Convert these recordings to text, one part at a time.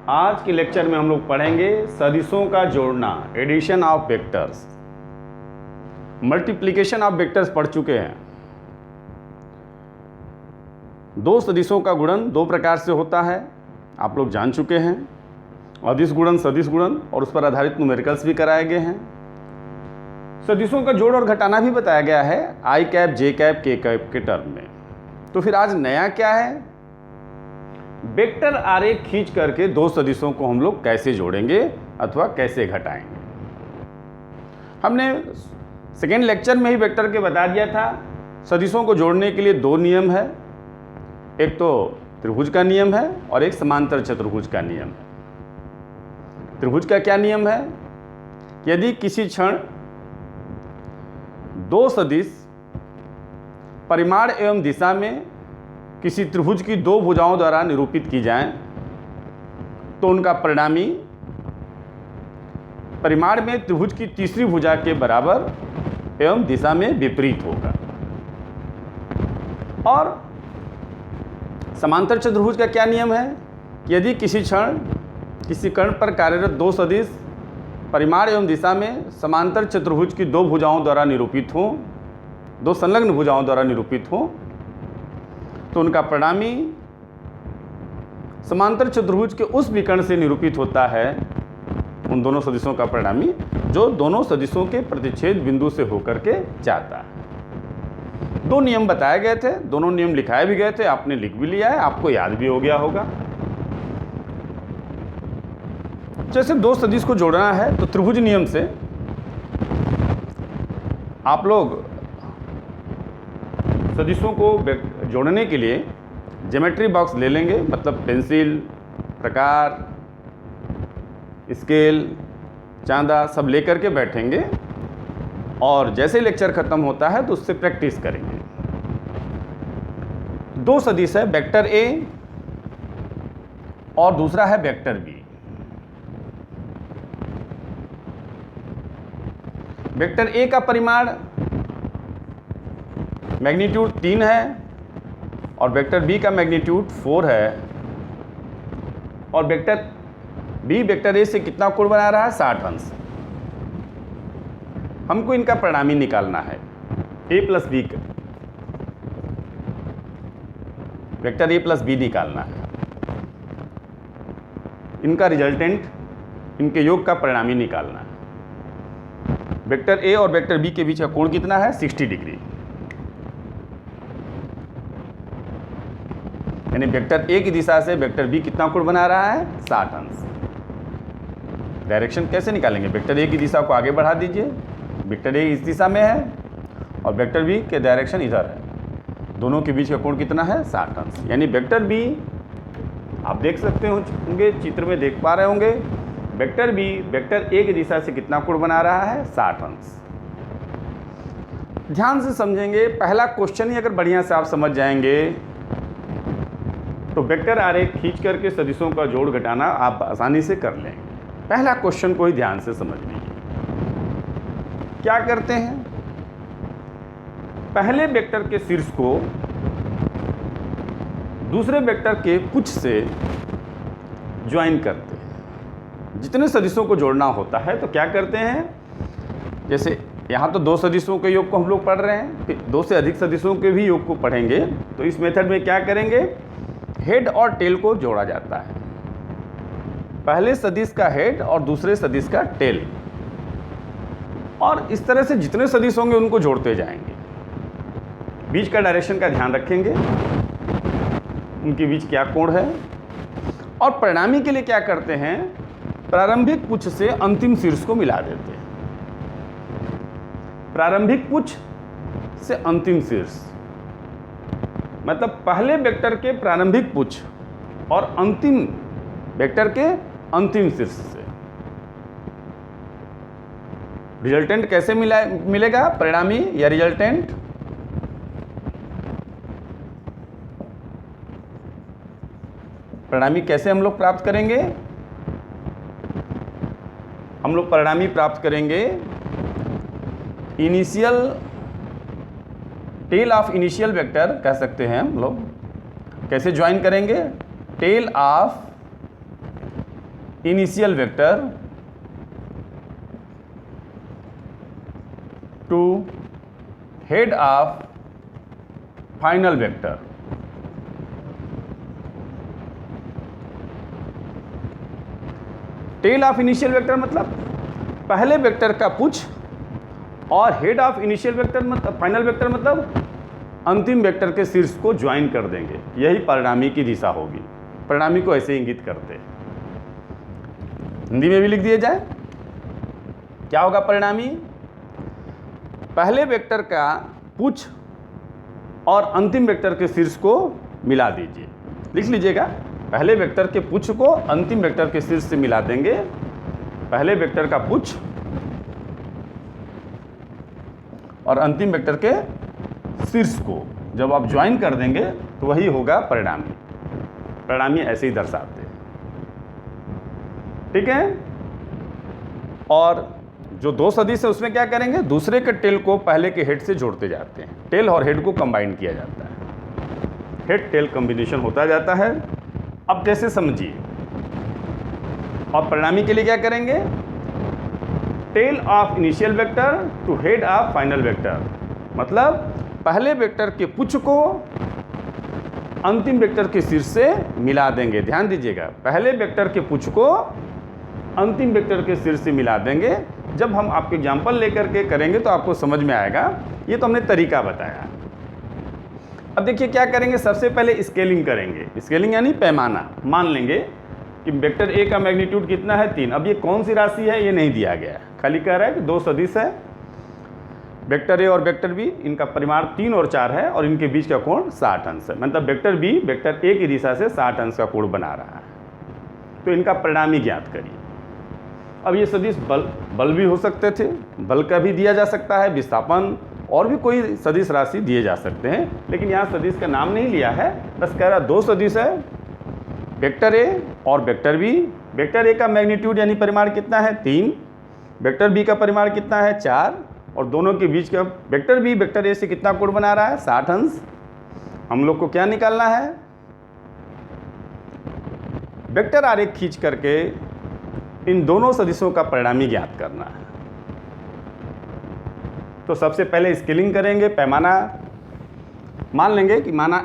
आज के लेक्चर में हम लोग पढ़ेंगे सदिशों का जोड़ना, addition of vectors. Multiplication of vectors पढ़ चुके हैं। दो सदिशों का गुणन दो प्रकार से होता है, आप लोग जान चुके हैं। अदिश गुणन, सदिश गुणन, और उस पर आधारित न्यूमेरिकल्स भी कराए गए हैं। सदिशों का जोड़ और घटाना भी बताया गया है आई कैप, जे कैप, के कैप के टर्म में। तो फिर आज नया क्या है, वेक्टर आरेख खींच करके दो सदिशों को हम लोग कैसे जोड़ेंगे अथवा कैसे घटाएंगे। हमने सेकेंड लेक्चर में ही वेक्टर के बता दिया था। सदिशों को जोड़ने के लिए दो नियम है, एक तो त्रिभुज का नियम है और एक समांतर चतुर्भुज का नियम है। त्रिभुज का क्या नियम है, यदि किसी क्षण दो सदिश परिमाण एवं दिशा में किसी त्रिभुज की दो भुजाओं द्वारा निरूपित की जाएं, तो उनका परिणामी परिमाण में त्रिभुज की तीसरी भुजा के बराबर एवं दिशा में विपरीत होगा। और समांतर चतुर्भुज का क्या नियम है, यदि किसी क्षण किसी कर्ण पर कार्यरत दो सदिश परिमाण एवं दिशा में समांतर चतुर्भुज की दो भुजाओं द्वारा निरूपित हों, दो संलग्न भुजाओं द्वारा निरूपित हों, तो उनका परिणामी समांतर चतुर्भुज के उस विकर्ण से निरूपित होता है, उन दोनों सदिशों का परिणामी जो दोनों सदिशों के प्रतिच्छेद बिंदु से होकर के जाता है। दो नियम बताए गए थे, दोनों नियम लिखाए भी गए थे, आपने लिख भी लिया है, आपको याद भी हो गया होगा। जैसे दो सदिश को जोड़ना है तो त्रिभुज नियम से आप लोग सदिशों को जोड़ने के लिए ज्योमेट्री बॉक्स ले लेंगे, मतलब पेंसिल, प्रकार, स्केल, चांदा सब लेकर के बैठेंगे और जैसे लेक्चर खत्म होता है तो उससे प्रैक्टिस करेंगे। दो सदिश है, वेक्टर ए और दूसरा है वेक्टर बी। वेक्टर ए का परिमाण मैग्नीट्यूड 3 है और वेक्टर बी का मैग्नीट्यूड 4 है, और वेक्टर बी वेक्टर ए से कितना कोण बना रहा है, 60 अंश। हमको इनका परिणामी निकालना है, ए प्लस बी का, वेक्टर ए प्लस बी निकालना है। इनका रिजल्टेंट, इनके योग का परिणामी निकालना है। वेक्टर ए और वेक्टर बी के बीच का कोण कितना है, 60 डिग्री। यानी वेक्टर ए की दिशा से वेक्टर बी कितना कोण बना रहा है, 60 अंश। डायरेक्शन कैसे निकालेंगे, वेक्टर ए की दिशा को आगे बढ़ा दीजिए, वेक्टर ए इस दिशा में है और वेक्टर बी के डायरेक्शन इधर है, दोनों के बीच का कोण कितना है, 60 अंश। यानी वेक्टर बी आप देख सकते होंगे, चित्र में देख पा रहे होंगे, वेक्टर बी वेक्टर ए की दिशा से कितना कोण बना रहा है, 60 अंश। ध्यान से समझेंगे, पहला क्वेश्चन ही अगर बढ़िया से आप समझ जाएंगे तो वेक्टर आरेख खींच करके सदिशों का जोड़ घटाना आप आसानी से कर लेंगे। पहला क्वेश्चन को ही ध्यान से समझ लीजिए। क्या करते हैं, पहले वेक्टर के शीर्ष को दूसरे वेक्टर के पुच्छ से ज्वाइन करते हैं। जितने सदिशों को जोड़ना होता है तो क्या करते हैं, जैसे यहाँ तो दो सदिशों के योग को हम लोग पढ़ रहे हैं, फिर दो से अधिक सदिशों के भी योग को पढ़ेंगे। तो इस मेथड में क्या करेंगे, हेड और टेल को जोड़ा जाता है। पहले सदिश का हेड और दूसरे सदिश का टेल, और इस तरह से जितने सदिश होंगे उनको जोड़ते जाएंगे। बीच का डायरेक्शन का ध्यान रखेंगे, उनके बीच क्या कोण है। और परिणामी के लिए क्या करते हैं, प्रारंभिक पुच्छ से अंतिम शीर्ष को मिला देते हैं। प्रारंभिक पुच्छ से अंतिम शीर्ष, मतलब पहले वेक्टर के प्रारंभिक पुच्छ और अंतिम वेक्टर के अंतिम शीर्ष से। रिजल्टेंट कैसे मिलेगा, परिणामी या रिजल्टेंट, परिणामी कैसे हम लोग प्राप्त करेंगे, हम लोग परिणामी प्राप्त करेंगे initial tail of initial vector कह सकते हैं हम लोग। कैसे ज्वाइन करेंगे, tail of initial vector to head of final vector. Tail of initial vector मतलब पहले वेक्टर का पुछ, और हेड ऑफ इनिशियल वेक्टर मतलब फाइनल वेक्टर मतलब अंतिम वेक्टर के शीर्ष को ज्वाइन कर देंगे। यही परिणामी की दिशा होगी। परिणामी को ऐसे इंगित करते हैं। हिंदी में भी लिख दिया जाए, क्या होगा परिणामी? पहले वेक्टर का पुछ और अंतिम वेक्टर के शीर्ष को मिला दीजिए। लिख लीजिएगा, पहले वेक्टर के पुछ को अंतिम वेक्टर के शीर्ष से मिला देंगे। पहले वेक्टर का पुछ और अंतिम वेक्टर के शीर्ष को जब आप ज्वाइन कर देंगे तो वही होगा परिणामी। परिणामी ऐसे ही दर्शाते हैं, ठीक है। और जो दो सदिश है उसमें क्या करेंगे, दूसरे के टेल को पहले के हेड से जोड़ते जाते हैं। टेल और हेड को कंबाइन किया जाता है, हेड टेल कॉम्बिनेशन होता जाता है। अब जैसे समझिए, और परिणामी के लिए क्या करेंगे, tail of initial vector to head of final vector, मतलब पहले वेक्टर के पुछ को अंतिम वेक्टर के शीर्ष से मिला देंगे। ध्यान दीजिएगा, पहले वेक्टर के पुछ को अंतिम वेक्टर के शीर्ष से मिला देंगे। जब हम आपके एग्जाम्पल लेकर के करेंगे तो आपको समझ में आएगा। ये तो हमने तरीका बताया। अब देखिए क्या करेंगे, सबसे पहले स्केलिंग करेंगे। स्केलिंग यानी पैमाना। मान लेंगे कि वेक्टर ए का मैग्नीट्यूड कितना है, 3। अब ये कौन सी राशि है ये नहीं दिया गया है, खाली कह रहा है कि दो सदिश है, वेक्टर ए और वेक्टर बी, इनका परिमाण 3 और 4 है और इनके बीच का कोण 60 अंश है। मतलब वेक्टर बी वेक्टर ए की दिशा से 60 अंश का कोण बना रहा है। तो इनका परिणामी ज्ञात करिए। अब ये सदिश बल भी हो सकते थे, बल का भी दिया जा सकता है, विस्थापन और भी कोई सदिश राशि दिए जा सकते हैं, लेकिन यहाँ सदिश का नाम नहीं लिया है। बस कह रहा दो सदिश है, वेक्टर ए और वेक्टर बी। वेक्टर ए का मैग्नीट्यूड यानी परिमाण कितना है, 3। वेक्टर बी का परिमाण कितना है, 4। और दोनों के बीच का वेक्टर बी वेक्टर ए से कितना कोण बना रहा है, 60 अंश। हम लोग को क्या निकालना है, वेक्टर आरेख खींच करके इन दोनों सदिशों का परिणामी ज्ञात करना है। तो सबसे पहले स्केलिंग करेंगे, पैमाना मान लेंगे कि माना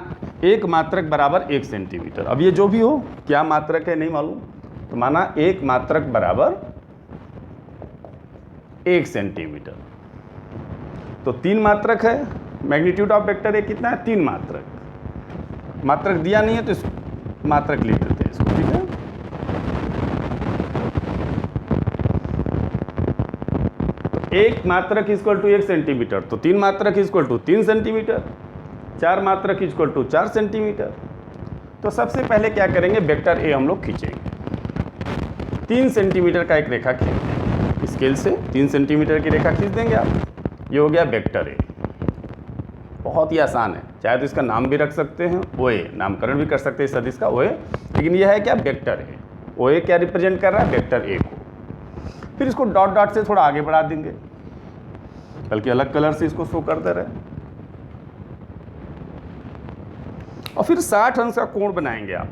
1 मात्रक बराबर 1 सेंटीमीटर। अब ये जो भी हो, क्या मात्रक है नहीं मालूम, तो माना 1 मात्रक बराबर 1 सेंटीमीटर। तो 3 मात्रक है, मैग्नीट्यूड ऑफ वेक्टर ए कितना है, 3 मात्रक। मात्रक दिया नहीं है तो इस मात्रक लिख देते हैं इसको, ठीक है। तो 1 मात्रक इक्वल टू 1 सेंटीमीटर, तो 3 मात्रक इक्वल टू 3 सेंटीमीटर, 4 मात्रक इक्वल टू 4 सेंटीमीटर। तो सबसे पहले क्या करेंगे, वेक्टर ए हम लोग खींचेंगे। 3 सेंटीमीटर का एक रेखा खींच देंगे, स्केल से 3 सेंटीमीटर की रेखा खींच देंगे आप। ये हो गया वेक्टर ए। बहुत ही आसान है, चाहे तो इसका नाम भी रख सकते हैं, ओए, नामकरण भी कर सकते हैं सदिश का ओए, लेकिन यह है क्या, वेक्टर ए। ओए क्या रिप्रेजेंट कर रहा है, वेक्टर ए को। फिर इसको डॉट डॉट से थोड़ा आगे बढ़ा देंगे, बल्कि अलग कलर से इसको शो करते रहे। और फिर 60 अंश का कोण बनाएंगे आप।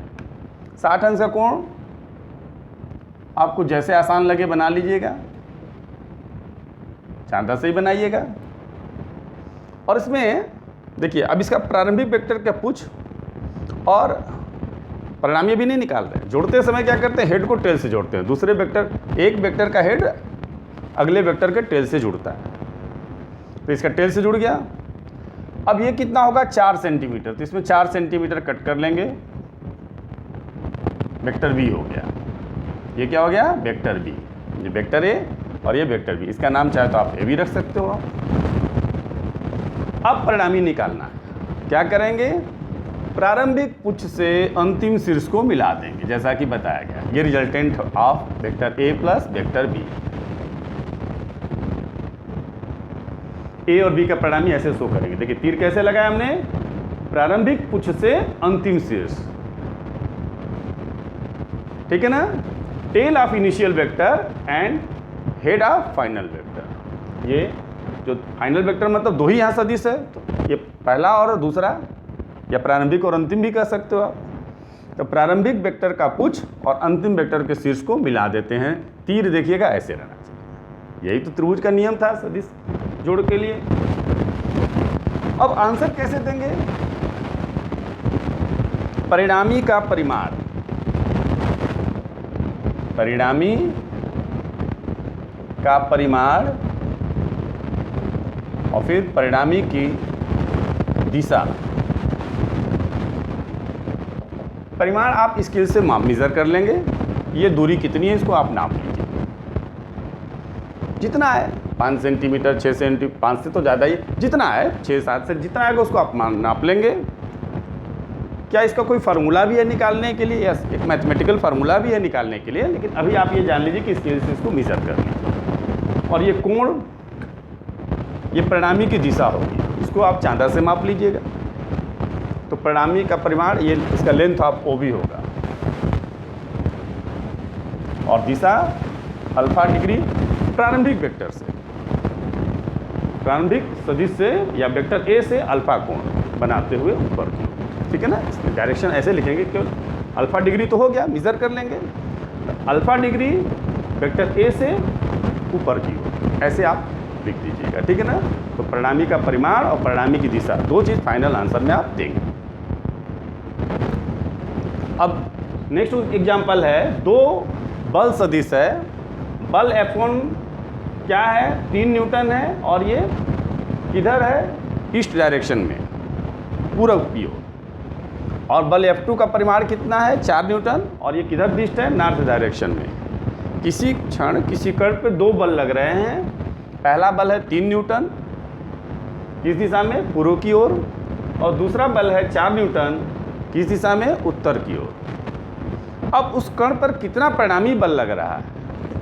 60 अंश का कोण आपको जैसे आसान लगे बना लीजिएगा, चांदा से ही बनाइएगा। और इसमें देखिए, अब इसका प्रारंभिक वेक्टर का पुछ और परिणामी भी नहीं निकाल रहे हैं। जोड़ते समय क्या करते हैं, हेड को टेल से जोड़ते हैं। दूसरे वेक्टर, एक वेक्टर का हेड अगले वेक्टर के टेल से जुड़ता है, तो इसका टेल से जुड़ गया। अब ये कितना होगा, 4 सेंटीमीटर, तो इसमें 4 सेंटीमीटर कट कर लेंगे, वेक्टर बी हो गया। ये क्या हो गया, वेक्टर बी। ये वेक्टर ए और ये वेक्टर बी, इसका नाम चाहे तो आप ए भी रख सकते हो आप। अब परिणामी निकालना है, क्या करेंगे, प्रारंभिक पुछ से अंतिम शीर्ष को मिला देंगे, जैसा कि बताया गया। ये resultant of vector a plus vector b. A और बी का परिणामी ऐसे शो करेंगे। देखिए तीर कैसे लगाया हमने, प्रारंभिक पुछ से अंतिम शीर्ष, ठीक है ना। Tail of initial vector and head of final vector. ये जो फाइनल वेक्टर मतलब दो ही यहाँ सदिश है, तो ये पहला और दूसरा, या प्रारंभिक और अंतिम भी कह सकते हो आप। तो प्रारंभिक वेक्टर का पुच्छ और अंतिम वेक्टर के शीर्ष को मिला देते हैं। तीर देखिएगा ऐसे रहना चाहिए। यही तो त्रिभुज का नियम था सदिश जोड़ के लिए। अब आंसर कैसे देंगे? परिणामी का परिमाण, परिणामी का परिमाण और फिर परिणामी की दिशा। परिमाण आप स्केल से मेजर कर लेंगे। ये दूरी कितनी है इसको आप नाप लीजिए, जितना है 5 सेंटीमीटर, 6 सेंटीमीटर, 5 से तो ज़्यादा ही, जितना है 6-7 से जितना आएगा उसको आप नाप लेंगे। क्या इसका कोई फार्मूला भी है निकालने के लिए? यस, एक मैथमेटिकल फार्मूला भी है निकालने के लिए, लेकिन अभी आप ये जान लीजिए कि स्केल से इसको मेजर कर लीजिए। और ये कोण, ये परिणामी की दिशा होगी, इसको आप चांदा से माप लीजिएगा। तो परिणामी का परिमाण, ये इसका लेंथ आप ओ भी होगा, और दिशा अल्फा डिग्री प्रारंभिक वेक्टर से, प्रारंभिक सदिश से या वेक्टर ए से अल्फा कोण बनाते हुए ऊपर की। ठीक है ना, इसमें डायरेक्शन ऐसे लिखेंगे, केवल अल्फा डिग्री तो हो गया, मेजर कर लेंगे। तो अल्फा डिग्री वेक्टर ए से ऊपर की ओर, ऐसे आप लिख दीजिएगा। ठीक है ना। तो परिणामी का परिमाण और परिणामी की दिशा, दो चीज़ फाइनल आंसर में आप देंगे। अब नेक्स्ट एग्जाम्पल है, दो बल सदिश है। बल F1 क्या है? 3 न्यूटन है, और ये किधर है? ईस्ट डायरेक्शन में, पूरब की ओर। और बल F2 का परिमाण कितना है? 4 न्यूटन, और ये किधर दिष्ट है? नॉर्थ डायरेक्शन में। किसी क्षण किसी कण पे दो बल लग रहे हैं। पहला बल है 3 न्यूटन, किस दिशा में? पूर्व की ओर, और दूसरा बल है 4 न्यूटन, किस दिशा में? उत्तर की ओर। अब उस कण पर कितना परिणामी बल लग रहा है?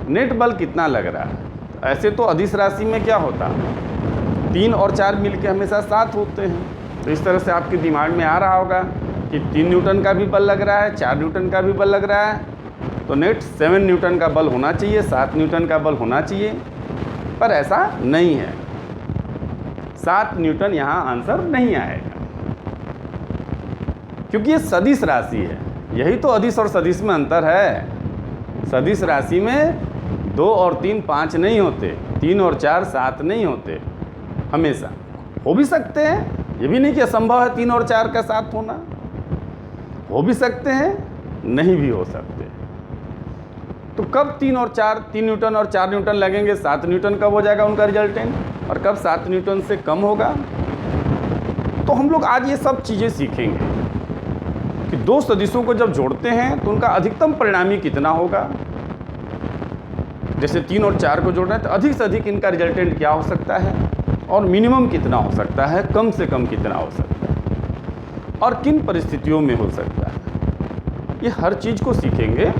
नेट बल कितना लग रहा है? ऐसे तो अदिश राशि में क्या होता, 3 और 4 मिलके हमेशा 7 होते हैं। तो इस तरह से आपके दिमाग में आ रहा होगा कि 3 न्यूटन का भी बल लग रहा है, 4 न्यूटन का भी बल लग रहा है, तो नेट 7 न्यूटन का बल होना चाहिए, 7 न्यूटन का बल होना चाहिए। पर ऐसा नहीं है, 7 न्यूटन यहाँ आंसर नहीं आएगा, क्योंकि ये सदिश राशि है। यही तो अदिश और सदिश में अंतर है। सदिश राशि में 2 और 3 5 नहीं होते, 3 और 4 7 नहीं होते। हमेशा हो भी सकते हैं, ये भी नहीं कि असंभव है 3 और 4 का 7 होना, हो भी सकते हैं, नहीं भी हो सकते। तो कब 3 और 4, 3 न्यूटन और 4 न्यूटन लगेंगे, 7 न्यूटन कब हो जाएगा उनका रिजल्टेंट, और कब 7 न्यूटन से कम होगा? तो हम लोग आज ये सब चीज़ें सीखेंगे कि दो सदिशों को जब जोड़ते हैं तो उनका अधिकतम परिणामी कितना होगा। जैसे 3 और 4 को जोड़ रहे हैं तो अधिक से अधिक इनका रिजल्टेंट क्या हो सकता है, और मिनिमम कितना हो सकता है, कम से कम कितना हो सकता है, और किन परिस्थितियों में हो सकता है। ये हर चीज़ को सीखेंगे,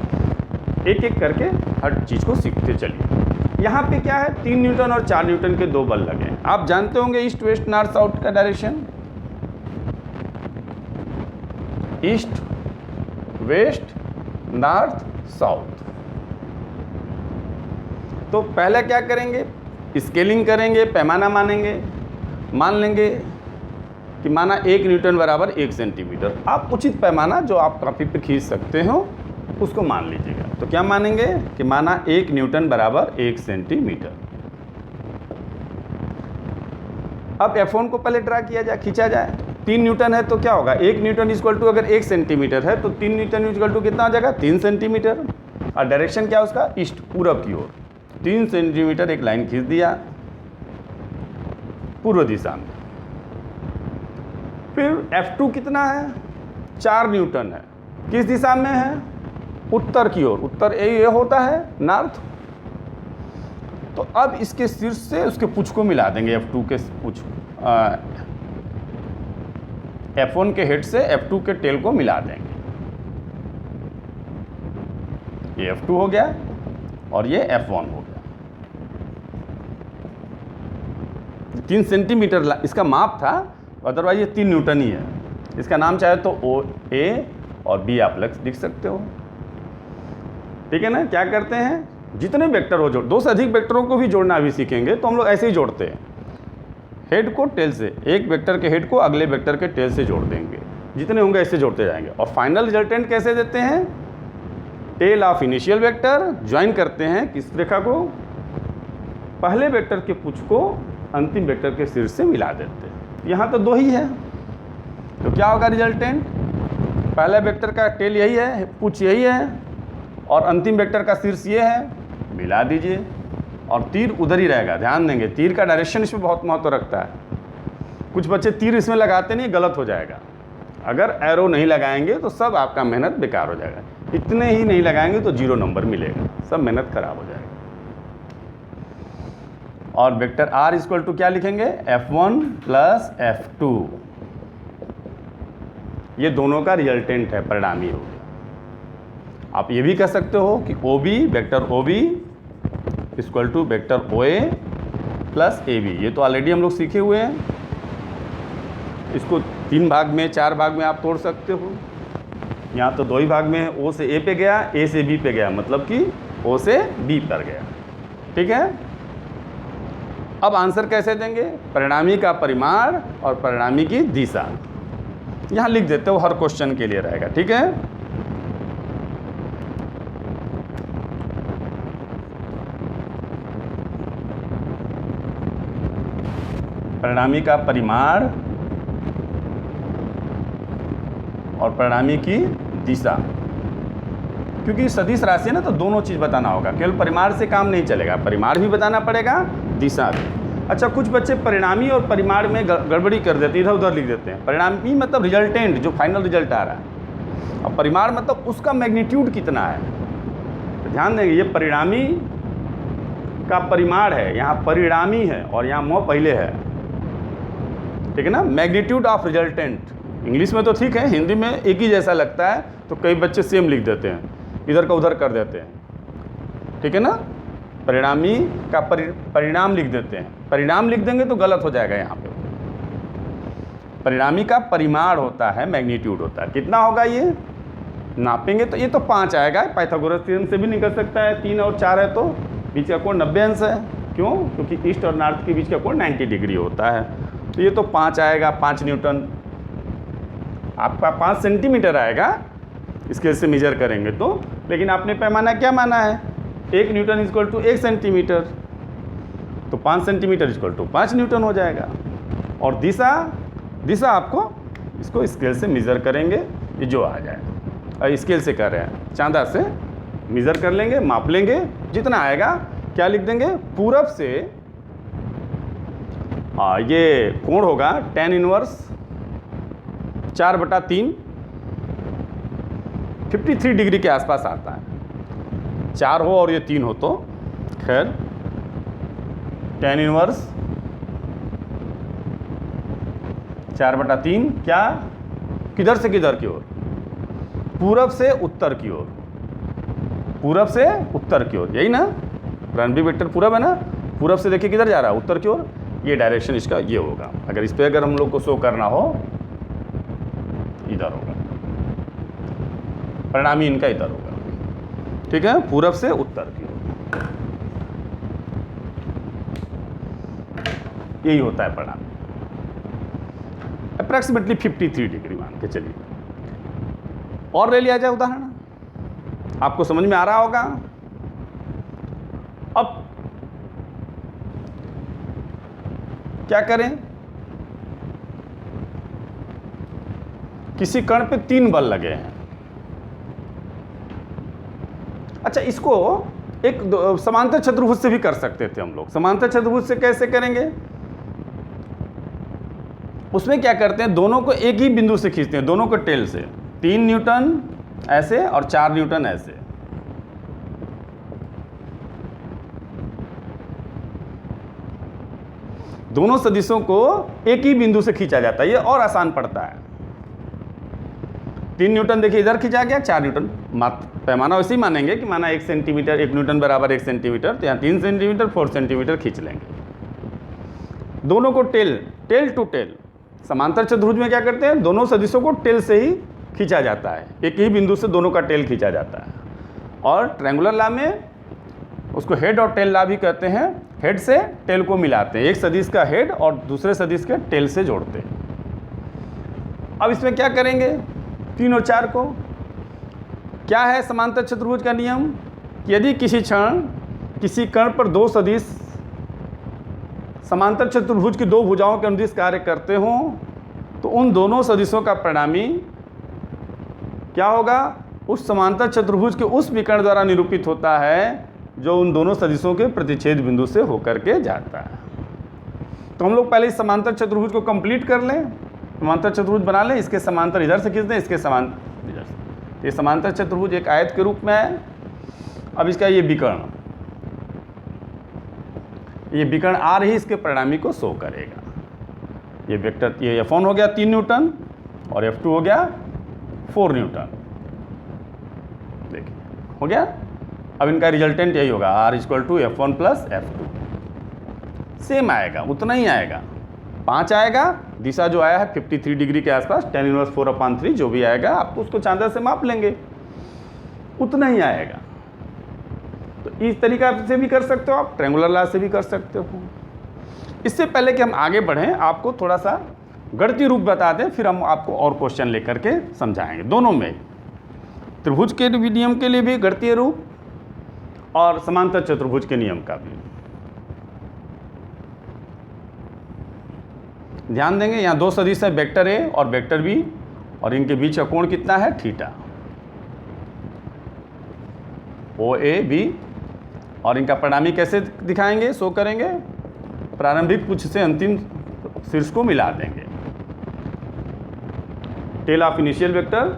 एक एक करके हर चीज़ को सीखते चलिए। यहाँ पे क्या है, 3 न्यूटन और 4 न्यूटन के दो बल लगे। आप जानते होंगे ईस्ट वेस्ट नॉर्थ साउथ का direction, east west north south. तो पहले क्या करेंगे, स्केलिंग करेंगे, पैमाना मानेंगे, मान लेंगे कि माना 1 न्यूटन बराबर 1 सेंटीमीटर। आप उचित पैमाना जो आप कापी पे खींच सकते हो उसको मान लीजिएगा। तो क्या मानेंगे कि माना 1 न्यूटन बराबर 1 सेंटीमीटर। अब F1 को पहले ड्रा किया जाए, खींचा जाए। 3 न्यूटन है तो क्या होगा, 1 न्यूटन इक्वल टू, अगर 1 सेंटीमीटर है तो 3 न्यूटन इक्वल टू कितना हो जाएगा, 3 सेंटीमीटर। और डायरेक्शन क्या उसका, ईस्ट, पूरब की ओर। 3 सेंटीमीटर एक लाइन खींच दिया पूर्व दिशा में। फिर F2 कितना है, 4 न्यूटन है, किस दिशा में है, उत्तर की ओर। उत्तर ये होता है नॉर्थ। तो अब इसके शीर्ष से उसके पुच्छ को मिला देंगे, F2 के पुच्छ, F1 के हेड से F2 के टेल को मिला देंगे। ये F2 हो गया और ये F1 हो गया। 3 सेंटीमीटर इसका माप था, अदरवाइज ये 3 न्यूटन ही है। इसका नाम चाहे तो OA और B आप लिख सकते हो। ठीक है ना। क्या करते हैं, जितने वेक्टर हो जोड़, 2 से अधिक वेक्टरों को भी जोड़ना अभी सीखेंगे, तो हम लोग ऐसे ही जोड़ते हैं। हेड को टेल से, एक वेक्टर के हेड को अगले वेक्टर के टेल से जोड़ देंगे। जितने होंगे ऐसे जोड़ते जाएंगे। और फाइनल रिजल्टेंट कैसे देते हैं? Tail of initial vector join करते हैं किस रेखा को? पहले वेक्टर के पुच्छ को अंतिम वेक्टर के शीर्ष से मिला देते हैं। यहाँ तो 2 ही है, तो क्या होगा रिजल्टेंट? पहला वेक्टर का टेल यही है, पुच्छ यही है, और अंतिम वेक्टर का शीर्ष ये है, मिला दीजिए और तीर उधर ही रहेगा। ध्यान देंगे, तीर का डायरेक्शन इसमें बहुत महत्व रखता है। कुछ बच्चे तीर इसमें लगाते नहीं, गलत हो जाएगा। अगर एरो नहीं लगाएंगे तो सब आपका मेहनत बेकार हो जाएगा। इतने ही नहीं लगाएंगे तो 0 नंबर मिलेगा, सब मेहनत खराब हो जाएगा। और वेक्टर r इक्वल टू क्या लिखेंगे? F1 plus F2। ये दोनों का रिजल्टेंट है, परिणामी हो गया। आप ये भी कह सकते हो कि OB vector OB equal to vector OA plus AB। ये तो ऑलरेडी हम लोग सीखे हुए हैं। इसको 3 भाग में 4 भाग में आप तोड़ सकते हो। यहाँ तो 2 ही भाग में है। O से A पे गया, A से B पे गया, मतलब कि O से B पर गया। ठीक है। अब आंसर कैसे देंगे? परिणामी का परिमाण और परिणामी की दिशा यहाँ लिख देते हो, हर क्वेश्चन के लिए रहेगा। ठीक है। परिणामी का परिमाण और परिणामी की दिशा, क्योंकि सदिश राशि है ना, तो दोनों चीज़ बताना होगा। केवल परिमाण से काम नहीं चलेगा, परिमाण भी बताना पड़ेगा, दिशा भी। अच्छा, कुछ बच्चे परिणामी और परिमाण में गड़बड़ी कर देते हैं, इधर उधर लिख देते हैं। परिणामी मतलब रिजल्टेंट, जो फाइनल रिजल्ट आ रहा है, और परिमाण मतलब उसका मैग्नीट्यूड कितना है। तो ध्यान देंगे, ये परिणामी का परिमाण है, यहाँ परिणामी है और यहाँ म पहले है। ठीक है ना। मैग्नीट्यूड ऑफ रिजल्टेंट इंग्लिश में तो ठीक है, हिंदी में एक ही जैसा लगता है, तो कई बच्चे सेम लिख देते हैं, इधर का उधर कर देते हैं। ठीक है ना। परिणामी का परिणाम लिख देते हैं, परिणाम लिख देंगे तो गलत हो जाएगा। यहाँ पे परिणामी का परिमाण होता है, मैग्नीट्यूड होता है। कितना होगा ये नापेंगे तो ये तो 5 आएगा। पाइथागोरस थ्योरम से भी निकल सकता है। 3 और 4 है तो बीच का कोण 90 अंश है। क्यों? क्योंकि ईस्ट और नॉर्थ के बीच का कोण 90 डिग्री होता है। तो ये तो 5 आएगा, 5 न्यूटन। आपका 5 सेंटीमीटर आएगा स्केल से मेजर करेंगे तो, लेकिन आपने पैमाना क्या माना है? 1 न्यूटन इक्वल टू 1 सेंटीमीटर, तो 5 सेंटीमीटर इक्वल टू 5 न्यूटन हो जाएगा। और दिशा आपको इसको स्केल से मेज़र करेंगे, ये जो आ जाएगा। और स्केल से कर रहे हैं, चांदा से मेज़र कर लेंगे, माप लेंगे, जितना आएगा क्या लिख देंगे? पूरब से ये कोण होगा tan इनवर्स 4/3, 53 डिग्री के आसपास आता है। 4 हो और ये 3 हो तो खैर tan इनवर्स 4/3 क्या? किधर से किधर की ओर? पूरब से उत्तर की ओर। पूरब से उत्तर की ओर, यही ना। प्रारंभिक वेक्टर पूरब है ना। पूरब से देखिए किधर जा रहा है? उत्तर की ओर। ये डायरेक्शन इसका ये होगा। अगर इस पे अगर हम लोग को शो करना हो, इधर होगा। परिणामी इनका इधर होगा। ठीक है। पूरब से उत्तर की ओर, यही होता है परिणामी। अप्रॉक्सीमेटली 53 डिग्री मान के चलिए। और ले लिया जाए उदाहरण, आपको समझ में आ रहा होगा। अब क्या करें? किसी कण पे 3 बल लगे हैं। अच्छा, इसको एक समांतर चतुर्भुज से भी कर सकते थे हम लोग। समांतर चतुर्भुज से कैसे करेंगे? उसमें क्या करते हैं, दोनों को एक ही बिंदु से खींचते हैं, दोनों को टेल से। 3 न्यूटन ऐसे और 4 न्यूटन ऐसे। दोनों सदिशों को एक ही बिंदु से खींचा जाता है, ये और आसान पड़ता है। 3 न्यूटन देखिए इधर खींचा गया, 4 न्यूटन। पैमाना वैसे ही मानेंगे कि माना 1 सेंटीमीटर, 1 न्यूटन बराबर 1 सेंटीमीटर, तो यहाँ 3 सेंटीमीटर 4 सेंटीमीटर खींच लेंगे। दोनों को टेल टू टेल। समांतर चतुर्भुज में क्या करते हैं, दोनों सदिशों को टेल से ही खींचा जाता है, एक ही बिंदु से दोनों का टेल खींचा जाता है। और ट्रायंगुलर लॉ में उसको हेड और टेल लॉ भी कहते हैं। हेड से टेल को मिलाते हैं, एक सदिश का हेड और दूसरे सदिश के टेल से जोड़ते हैं। अब इसमें क्या करेंगे 3 और 4 को? क्या है समांतर चतुर्भुज का नियम? यदि किसी क्षण किसी कण पर दो सदिश समांतर चतुर्भुज की दो भुजाओं के अनुदिश कार्य करते हों तो उन दोनों सदिशों का परिणामी क्या होगा? उस समांतर चतुर्भुज के उस विकर्ण द्वारा निरूपित होता है जो उन दोनों सदिशों के प्रतिच्छेद बिंदु से होकर के जाता है। तो हम लोग पहले इस समांतर चतुर्भुज को कंप्लीट कर लें, समांतर चतुर्भुज बना लें, इसके समांतर इधर से खींच दें, इसके समांतर इधर से। ये समांतर चतुर्भुज एक आयत के रूप में है। अब इसका ये विकर्ण आर ही इसके परिणामी को शो करेगा। ये वेक्टर ये F1 हो गया 3 न्यूटन और F2 हो गया 4 न्यूटन। देखिए हो गया। अब इनका रिजल्टेंट यही होगा R = F1 + F2। सेम आएगा, उतना ही आएगा, 5 आएगा। दिशा जो आया है 53 डिग्री के आसपास, tan 1 4/3 जो भी आएगा आपको उसको चांदा से माप लेंगे, उतना ही आएगा। तो इस तरीका से भी कर सकते हो आप, ट्रायंगुलर लॉ से भी कर सकते हो। इससे पहले कि हम आगे बढ़ें आपको थोड़ा सा गणितीय रूप बता दें, फिर हम आपको और क्वेश्चन लेकर के समझाएंगे। दोनों में त्रिभुज के नियम के लिए भी गणितीय रूप और समांतर चतुर्भुज के नियम का भी ध्यान देंगे। यहाँ दो सदिश है, वेक्टर ए और वेक्टर बी, और इनके बीच का कोण कितना है? थीटा। OAB, और इनका परिणामी कैसे दिखाएंगे, शो करेंगे? प्रारंभिक पुच्छ से अंतिम शीर्ष को मिला देंगे। Tail of initial vector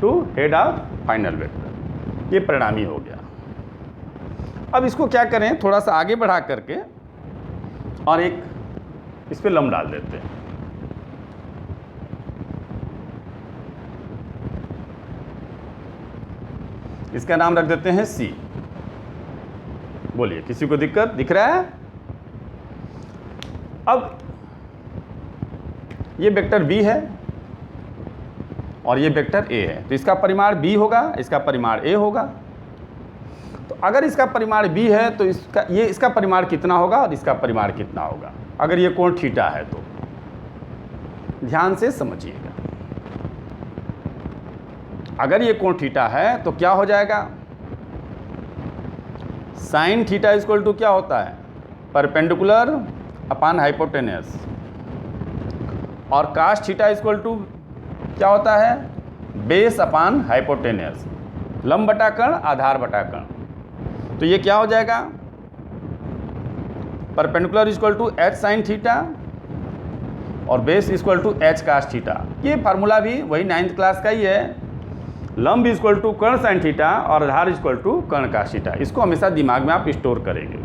to head of final vector, ये परिणामी हो गया। अब इसको क्या करें, थोड़ा सा आगे बढ़ा करके और एक इस पे लंब डाल देते हैं। इसका नाम रख देते हैं C। बोलिए, किसी को दिक्कत दिख रहा है? अब ये वेक्टर B है और ये वेक्टर A है, तो इसका परिमाण B होगा, इसका परिमाण A होगा। तो अगर इसका परिमाण B है तो इसका परिमाण कितना होगा और इसका परिमाण कितना होगा? अगर ये कोण थीटा है तो ध्यान से समझिएगा। अगर ये कोण थीटा है तो क्या हो जाएगा? साइन थीटा इक्वल टू क्या होता है? Perpendicular upon hypotenuse. और कास थीटा इक्वल टू क्या होता है? Base upon hypotenuse. लंब बटा कर्ण, आधार बटा कर्ण। तो ये क्या हो जाएगा? Perpendicular equal to H sine theta और base equal to H cos theta. ये फार्मूला भी वही 9th क्लास का ही है। लंब इक्वल टू कर्ण साइन थीटा और आधार इक्वल टू कर्ण कास थीटा। इसको हमेशा दिमाग में आप स्टोर करेंगे,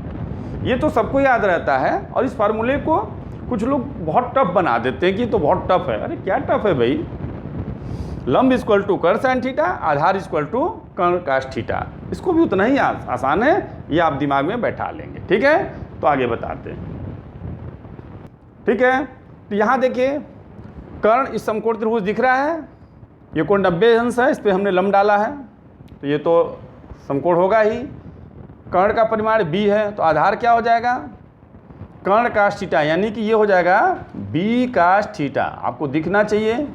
ये तो सबको याद रहता है। और इस फार्मूले को कुछ लोग बहुत टफ बना देते हैं कि तो बहुत टफ है। अरे क्या टफ है भाई? लंब इक्वल टू कर्ण साइन थीटा, आधार इक्वल टू कर्ण कास थीटा, इसको भी उतना ही आसान है, ये आप दिमाग में बैठा लेंगे। ठीक है, तो आगे बताते हैं। ठीक है, तो यहाँ देखिए कर्ण इस समकोण त्रिभुज दिख रहा है, ये कोण 90 अंश है, इस पर हमने लंब डाला है तो ये तो समकोण होगा ही। कर्ण का परिमाण B है तो आधार क्या हो जाएगा? कर्ण कास थीटा, यानी कि ये हो जाएगा B कास थीटा। आपको दिखना चाहिए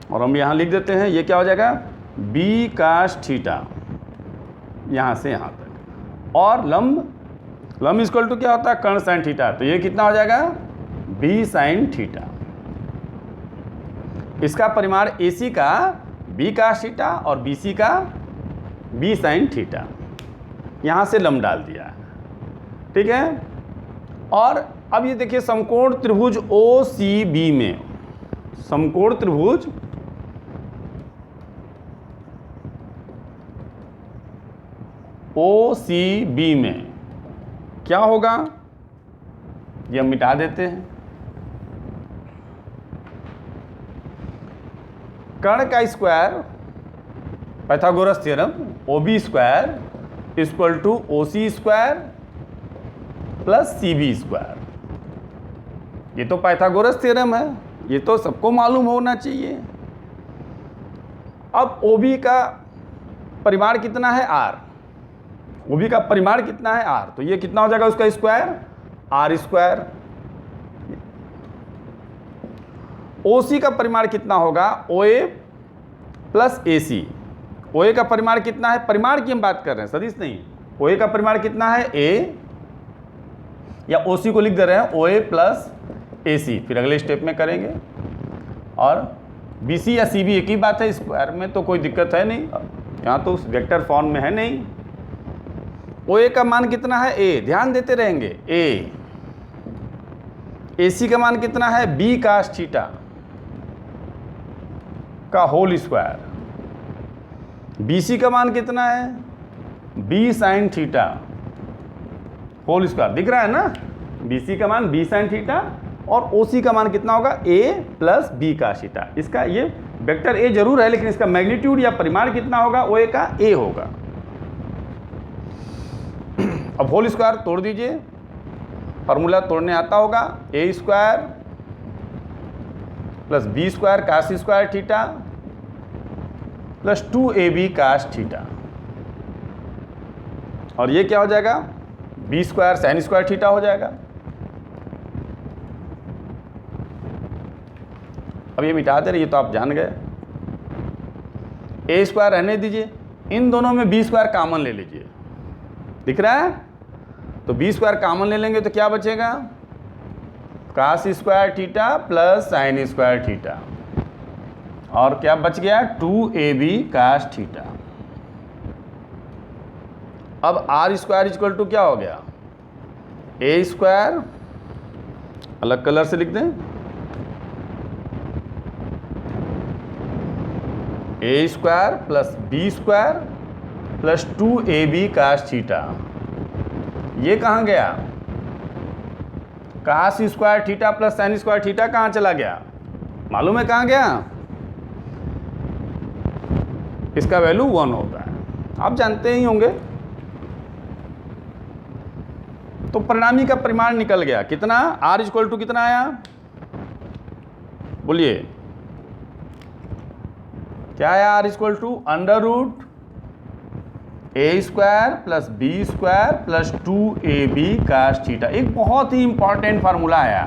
और हम यहाँ लिख देते हैं, ये क्या हो जाएगा? B कास थीटा, यहाँ से यहाँ तक। और लंब इक्वल टू क्या होता है? कर्ण साइन थीटा, तो ये कितना हो जाएगा? B sine theta. इसका परिमाण AC का B कास थीटा और BC का B साइन थीटा, यहाँ से लंब डाल दिया है। ठीक है, और अब ये देखिए समकोण त्रिभुज OCB में, समकोण त्रिभुज OCB में क्या होगा? ये हम मिटा देते हैं। कर्ण का square, Pythagoras theorem, OB square equal to OC square plus CB square. ये तो पाइथागोरस थ्योरम है, ये तो सबको मालूम होना चाहिए। अब OB का परिमाण कितना है? R। OB का परिमाण कितना है? R, तो ये कितना हो जाएगा उसका स्क्वायर? R square. OC का परिमाण कितना होगा, OA प्लस AC। OA का परिमाण कितना है, परिमाण की हम बात कर रहे हैं, सदिश नहीं। OA का परिमाण कितना है, A, या OC को लिख दे रहे हैं OA प्लस AC, फिर अगले स्टेप में करेंगे। और BC या CB एक ही बात है, स्क्वायर में तो कोई दिक्कत है नहीं, यहाँ तो वेक्टर फॉर्म में है नहीं। OA का मान कितना है, A, ध्यान देते रहेंगे, A। AC का मान कितना है, B cos थीटा का होल स्क्वायर। BC का मान कितना है, B sin theta whole square, दिख रहा है ना। BC का मान B sin थीटा और OC का मान कितना होगा, A plus B cos theta. इसका ये वेक्टर A जरूर है, लेकिन इसका मैग्नीट्यूड या परिमाण कितना होगा, OA का A होगा। अब होल स्क्वायर तोड़ दीजिए, फार्मूला तोड़ने आता होगा, A square plus B square cos square theta plus 2AB cos theta, और ये क्या हो जाएगा, B square sine square theta हो जाएगा। अब ये मिटा दे रहे, ये तो आप जान गए। A स्क्वायर रहने दीजिए, इन दोनों में B स्क्वायर कॉमन ले लीजिए, दिख रहा है। तो B स्क्वायर कॉमन ले लेंगे तो क्या बचेगा, cos square theta plus sine square theta, और क्या बच गया, 2AB कास थीटा। अब R स्क्वायर इक्वल टू क्या हो गया, A स्क्वायर, अलग कलर से लिख दें, A square plus B square plus 2AB cos theta. ये कहाँ गया, cos square theta plus sine square theta कहाँ चला गया, मालूम है कहाँ गया, इसका वैल्यू 1 होता है, आप जानते ही होंगे। तो परिणामी का परिमाण निकल गया, कितना, R इक्वल टू कितना आया, बोलिए क्या आया, R equal to under root A square plus B square plus 2AB cos theta. एक बहुत ही इंपॉर्टेंट फार्मूला आया,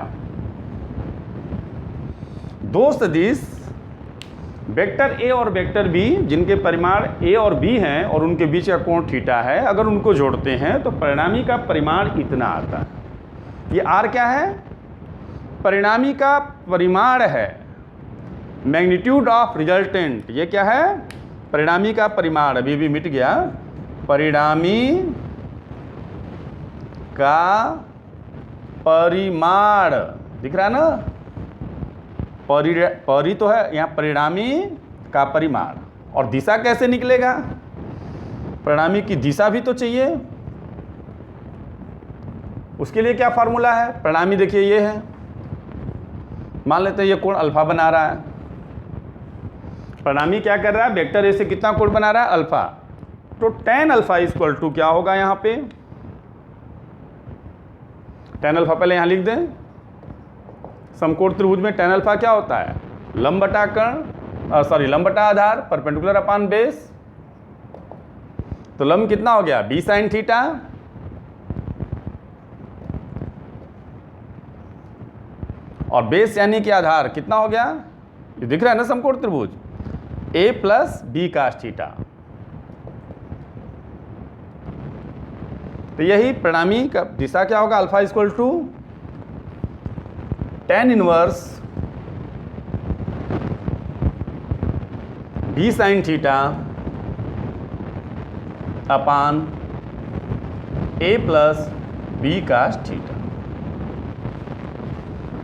दो सदिश वेक्टर A और वेक्टर B जिनके परिमाण A और B हैं और उनके बीच का कोण थीटा है, अगर उनको जोड़ते हैं तो परिणामी का परिमाण इतना आता है। ये R क्या है, परिणामी का परिमाण है, मैग्नीट्यूड ऑफ रिजल्टेंट। ये क्या है, परिणामी का परिमाण, अभी भी मिट गया, परिणामी का परिमाण, दिख रहा है ना, परि तो है यहाँ, परिणामी का परिमाण। और दिशा कैसे निकलेगा, परिणामी की दिशा भी तो चाहिए, उसके लिए क्या फार्मूला है, परिणामी देखिए ये है, मान लेते हैं ये कोण अल्फा बना रहा है, परिणामी क्या कर रहा है, वेक्टर ए से कितना कोण बना रहा है, अल्फा। तो tan अल्फा इक्वल टू क्या होगा, यहाँ पे tan अल्फा पहले यहाँ लिख दें, समकोण त्रिभुज में tan अल्फा क्या होता है, लंब बटा कर्ण, सॉरी लंब बटा आधार, परपेंडिकुलर अपॉन बेस। तो लंब कितना हो गया, B sin थीटा, और बेस यानी कि आधार कितना हो गया, ये दिख रहा है ना समकोण त्रिभुज, A plus B cos theta. तो यही परिणामी का दिशा क्या होगा, alpha equal to tan inverse B sin theta upon A plus B cos theta.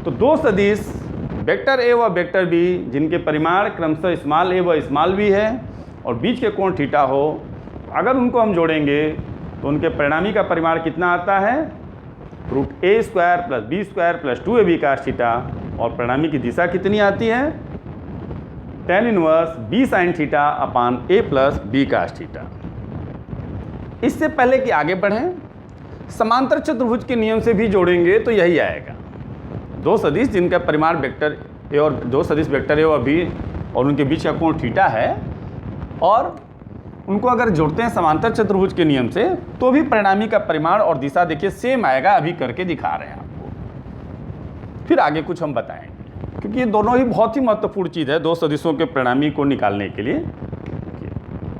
तो दो सदिश वेक्टर A व वेक्टर B जिनके परिमाण क्रमशः स्मॉल a व स्मॉल b है और बीच के कोण थीटा हो, अगर उनको हम जोड़ेंगे तो उनके परिणामी का परिमाण कितना आता है, root A square plus B square plus 2AB cos theta, और परिणामी की दिशा कितनी आती है, tan inverse B sin theta upon A plus B cos theta. इससे पहले कि आगे बढ़ें, समांतर चतुर्भुज के नियम से भी जोड़ेंगे तो यही आएगा, दो सदिश जिनका परिमाण वेक्टर ए और दो सदिश वेक्टर ए और बी और उनके बीच का कोण थीटा है, और उनको अगर जोड़ते हैं समांतर चतुर्भुज के नियम से तो भी परिणामी का परिमाण और दिशा देखिए सेम आएगा, अभी करके दिखा रहे हैं आपको, फिर आगे कुछ हम बताएंगे। क्योंकि ये दोनों ही बहुत ही महत्वपूर्ण चीज़ है दो सदिशों के परिणामी को निकालने के लिए।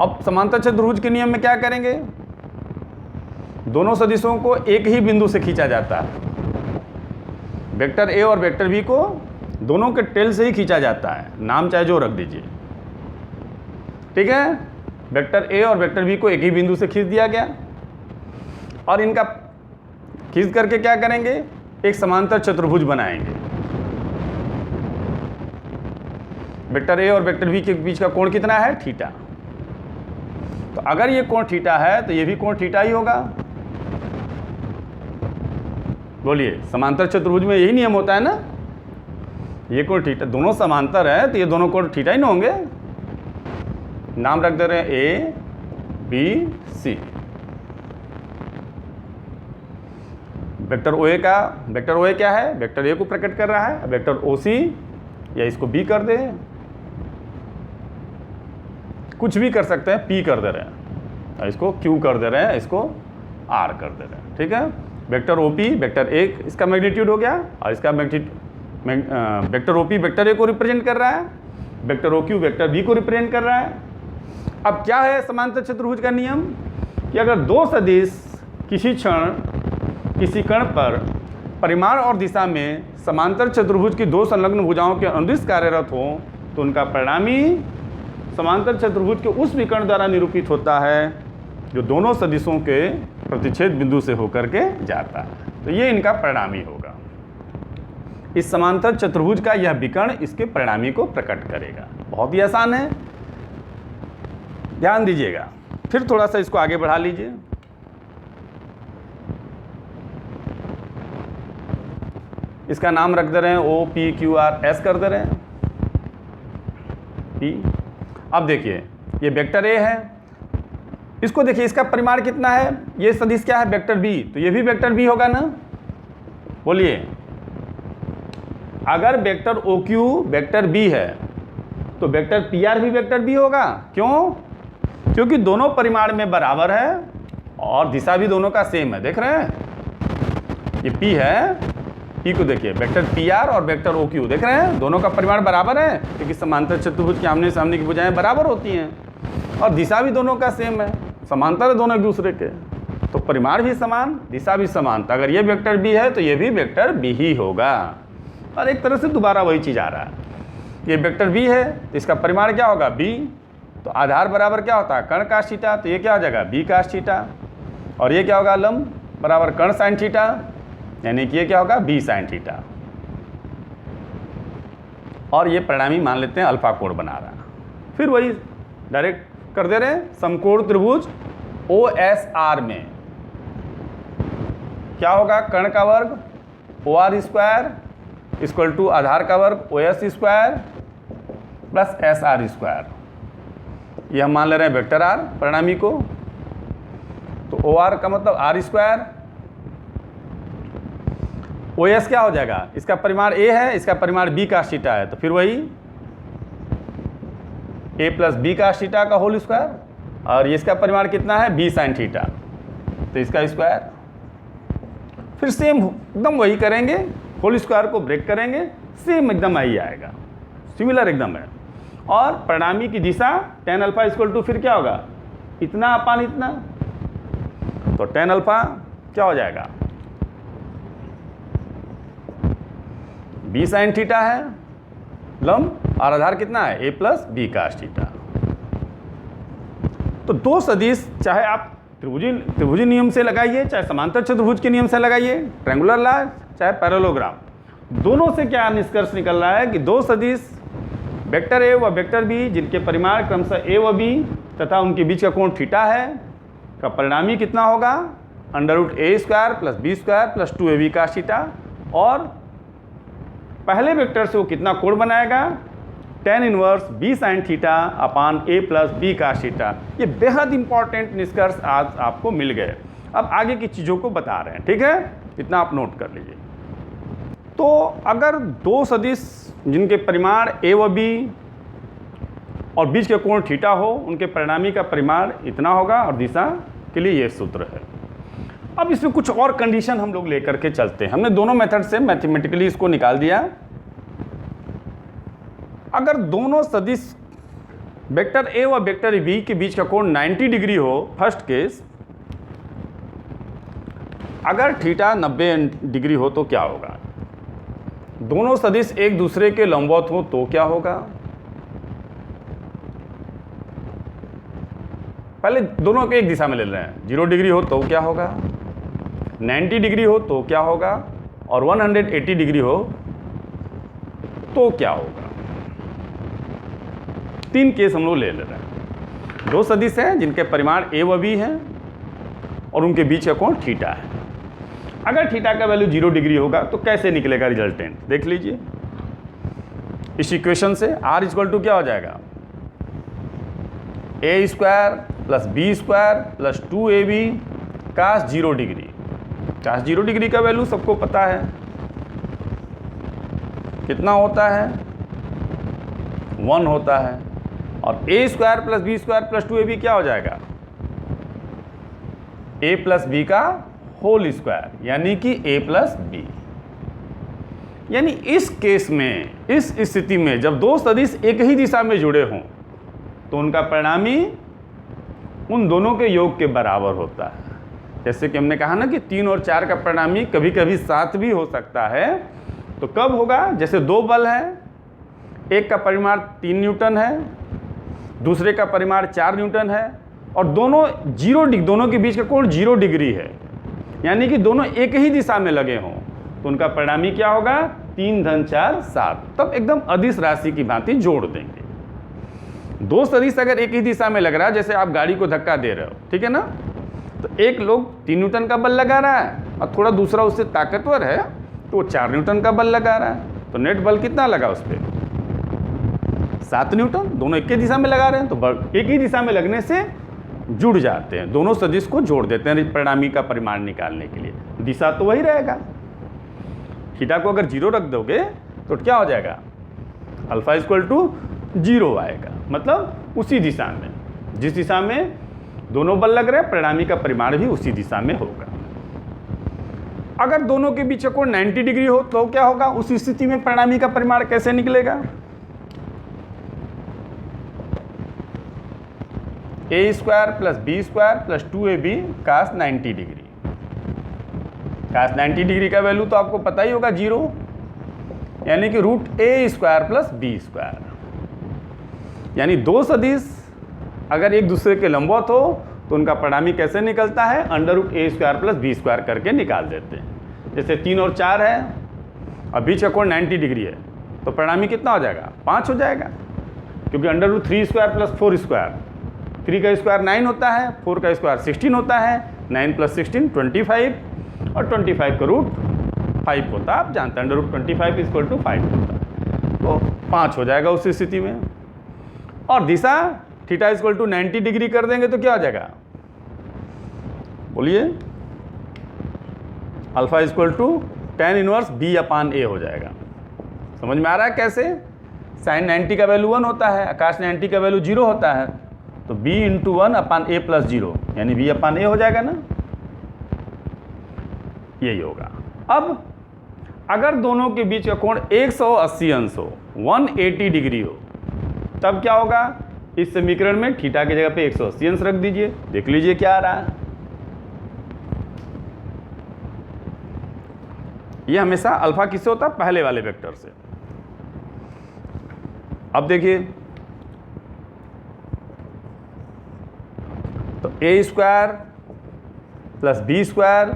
अब समांतर चतुर्भुज के नियम में क्या करेंगे, दोनों सदिशों को एक ही बिंदु से खींचा जाता है। वेक्टर ए और वेक्टर बी को दोनों के टेल से ही खींचा जाता है, नाम चाहे जो रख दीजिए, ठीक है। वेक्टर ए और वेक्टर बी को एक ही बिंदु से खींच दिया गया और इनका खींच करके क्या करेंगे, एक समांतर चतुर्भुज बनाएंगे। वेक्टर ए और वेक्टर बी के बीच का कोण कितना है, थीटा। तो अगर ये कोण थीटा है तो ये भी कोण थीटा ही होगा। बोलिए, समांतर चतुर्भुज में यही नियम होता है ना, ये कोण थीटा, दोनों समांतर है तो ये दोनों कोण थीटा ही ना होंगे। नाम रख दे रहे हैं A B C. Vector O ए का, वेक्टर ओ ए क्या है, वेक्टर ए को प्रकट कर रहा है। वेक्टर ओ सी या इसको बी कर दे, कुछ भी कर सकते हैं, पी कर दे रहे हैं, इसको क्यू कर दे रहे हैं, इसको आर कर दे रहे हैं, ठीक है। Vector O P, vector A इसका मैग्नीट्यूड हो गया और इसका vector O P vector A को रिप्रेजेंट कर रहा है, vector O Q vector B को रिप्रेजेंट कर रहा है। अब क्या है समांतर चतुर्भुज का नियम कि अगर दो सदिश किसी क्षण किसी कण पर परिमाण और दिशा में समांतर चतुर्भुज की दो संलग्न भुजाओं के अनुदिश कार्यरत हो तो उनका परिणामी समांतर चतुर्भुज के उस विकर्ण द्वारा निरूपित होता है जो दोनों सदिशों के प्रतिच्छेद बिंदु से होकर के जाता है। तो ये इनका परिणामी होगा। इस समांतर चतुर्भुज का यह विकर्ण इसके परिणामी को प्रकट करेगा। बहुत ही आसान है, ध्यान दीजिएगा। फिर थोड़ा सा इसको आगे बढ़ा लीजिए। इसका नाम रख दे रहे हैं O P Q R S कर दे रहे हैं पी। अब देखिए ये वेक्टर ए है, इसको देखिए इसका परिमाण कितना है, ये सदिश क्या है, वेक्टर बी, तो ये भी वेक्टर बी होगा ना। बोलिए, अगर vector O Q vector B है तो वेक्टर पी आर भी वेक्टर बी होगा। क्यों? क्योंकि दोनों परिमाण में बराबर है और दिशा भी दोनों का सेम है। देख रहे हैं, ये पी है, पी को देखिए, वेक्टर पी आर और वेक्टर ओ क्यू देख रहे हैं, दोनों का परिमाण बराबर है क्योंकि समांतर चतुर्भुज के आमने सामने की भुजाएं बराबर होती हैं और दिशा भी दोनों का सेम है, समांतर है दोनों एक दूसरे के, तो परिमाण भी समान, दिशा भी समान। तो अगर ये वेक्टर बी है तो ये भी वेक्टर बी ही होगा। और एक तरह से दोबारा वही चीज़ आ रहा है, ये वेक्टर बी है तो इसका परिमाण क्या होगा, बी। तो आधार बराबर क्या होता है, कर्ण काश थीटा, तो ये क्या हो जाएगा, बी काश थीटा। और ये क्या होगा, लंब बराबर कर्ण साइन थीटा, यानी कि ये क्या होगा, बी साइन थीटा। और ये परिणामी मान लेते हैं अल्फा कोण बना रहा है। फिर वही डायरेक्ट कर दे रहे हैं, समकोण त्रिभुज ओ एस आर में क्या होगा, कर्ण का वर्ग O R square equal to आधार का वर्ग O S square plus S R square. ये हम मान ले रहे हैं वेक्टर आर परिणामी को, तो ओ आर का मतलब आर स्क्वायर, ओ एस क्या हो जाएगा, इसका परिमाण ए है, इसका परिमाण बी काश थीटा है, तो फिर वही ए प्लस बी काश थीटा का होल स्क्वायर, और ये इसका परिमाण कितना है, बी साइन थीटा, तो इसका स्क्वायर। फिर सेम एकदम वही करेंगे, होल स्क्वायर को ब्रेक करेंगे, सेम एकदम आई आएगा, सिमिलर एकदम है। और परिणामी की दिशा tan अल्फा इक्वल टू फिर क्या होगा, इतना अपान इतना, तो tan अल्फा क्या हो जाएगा, बी साइन थीटा है लंब, और आधार कितना है, ए प्लस बी काश थीटा। तो दो सदिश चाहे आप त्रिभुजी नियम से लगाइए, चाहे समांतर चतुर्भुज के नियम से लगाइए, ट्रायंगुलर लॉ चाहे पैरेललोग्राम, दोनों से क्या निष्कर्ष निकल रहा है कि दो सदिश वेक्टर ए व वेक्टर बी जिनके परिमाण क्रमशः ए व बी तथा उनके बीच का कोण थीटा है का परिणामी कितना होगा, under root a square plus B square plus 2ab cos theta. और पहले वेक्टर से वो कितना कोण बनाएगा, tan inverse b sine theta upon a plus b cos theta. ये बेहद इंपॉर्टेंट निष्कर्ष आज आपको मिल गए। अब आगे की चीज़ों को बता रहे हैं, ठीक है, इतना आप नोट कर लीजिए। तो अगर दो सदिश जिनके परिमाण ए व बी और बीच के कोण थीटा हो, उनके परिणामी का परिमाण इतना होगा और दिशा के लिए ये सूत्र है। अब इसमें कुछ और कंडीशन हम लोग लेकर के चलते हैं। हमने दोनों मेथड से मैथमेटिकली इसको निकाल दिया, अगर दोनों सदिश वेक्टर ए व वेक्टर बी के बीच का कोण 90 डिग्री हो, फर्स्ट केस, अगर थीटा 90 डिग्री हो तो क्या होगा? दोनों सदिश एक दूसरे के लंबवत हो तो क्या होगा? पहले दोनों के एक दिशा में ले रहे हैं। 0 डिग्री हो तो क्या होगा, 90 डिग्री हो तो क्या होगा, और 180 डिग्री हो तो क्या होगा? 3 केस हम लोग ले रहे हैं। दो सदिश हैं जिनके परिमाण ए व बी हैं और उनके बीच का कोण थीटा है। अगर थीटा का वैल्यू 0 डिग्री होगा तो कैसे निकलेगा रिजल्टेंट, देख लीजिए। इस इक्वेशन से r इक्वल टू क्या हो जाएगा, a square plus B square plus 2ab cos 0 degree. Cos 0 degree का वैल्यू सबको पता है, कितना होता है, 1 होता है। और a square plus B square plus 2ab क्या हो जाएगा, a प्लस बी का होल स्क्वायर, यानी कि a प्लस बी। यानी इस केस में, इस स्थिति में जब दो सदिश एक ही दिशा में जुड़े हों तो उनका परिणामी उन दोनों के योग के बराबर होता है। जैसे कि हमने कहा ना कि 3 और 4 का परिणामी कभी कभी 7 भी हो सकता है। तो कब होगा, जैसे दो बल हैं, एक का परिमाण 3 न्यूटन है, दूसरे का परिमाण 4 न्यूटन है, और दोनों दोनों के बीच का कोण 0 डिग्री है, यानी कि दोनों एक ही दिशा में लगे हों, तो उनका परिणामी क्या होगा, 3 धन 4 7। तब एकदम अदिश राशि की भांति जोड़ देंगे। दो सदिश अगर एक ही दिशा में लग रहा है, जैसे आप गाड़ी को धक्का दे रहे हो, ठीक है ना, तो एक लोग 3 न्यूटन का बल लगा रहा है और थोड़ा दूसरा उससे ताकतवर है तो वो 4 न्यूटन का बल लगा रहा है, तो नेट बल कितना लगा उस पर, 7 न्यूटन। दोनों एक ही दिशा में लगा रहे हैं तो बल एक ही दिशा में लगने से जुड़ जाते हैं, दोनों सदिश को जोड़ देते हैं परिणामी का परिमाण निकालने के लिए। दिशा तो वही रहेगा, थीटा को अगर 0 रख दोगे तो क्या हो जाएगा, अल्फा इक्वल टू 0 आएगा, मतलब उसी दिशा में, जिस दिशा में दोनों बल लग रहे हैं परिणामी का परिमाण भी उसी दिशा में होगा। अगर दोनों के बीच का कोण 90 डिग्री हो तो क्या होगा, उस स्थिति में परिणामी का परिमाण कैसे निकलेगा, a square plus B square plus 2ab cos 90 degree. Cos 90 degree का वैल्यू तो आपको पता ही होगा 0, यानी कि root a square plus B square. यानी दो सदिश अगर एक दूसरे के लंबवत हो तो उनका परिणामी कैसे निकलता है, under root a square plus B square करके निकाल देते हैं। जैसे 3 और 4 है और बीच का कोण 90 डिग्री है, तो परिणामी कितना हो जाएगा, 5 हो जाएगा, क्योंकि under root 3 square plus 4 square, 3 का स्क्वायर 9 होता है, 4 का स्क्वायर 16 होता है, 9 प्लस 16 25, और 25 का रूट 5 होता है, आप जानते हैं, अंडर रूट 25 इक्वल टू 5 होता है, तो 5 हो जाएगा उस स्थिति में। और दिशा थीटा इक्वल टू 90 डिग्री कर देंगे तो क्या हो जाएगा, बोलिए, alpha equal to tan inverse b upon a हो जाएगा। समझ में आ रहा है कैसे, साइन 90 का वैल्यू 1 होता है, आकाश 90 का वैल्यू 0 होता है, तो b into 1 upon a plus 0, यानी b अपान a हो जाएगा ना, यही होगा। अब अगर दोनों के बीच का कोण 180 अंश हो, 180 डिग्री हो, तब क्या होगा, इस समीकरण में थीटा की जगह पे 180 अंश रख दीजिए, देख लीजिए क्या आ रहा है। ये हमेशा अल्फा किससे होता है, पहले वाले वेक्टर से। अब देखिए, तो a square plus B square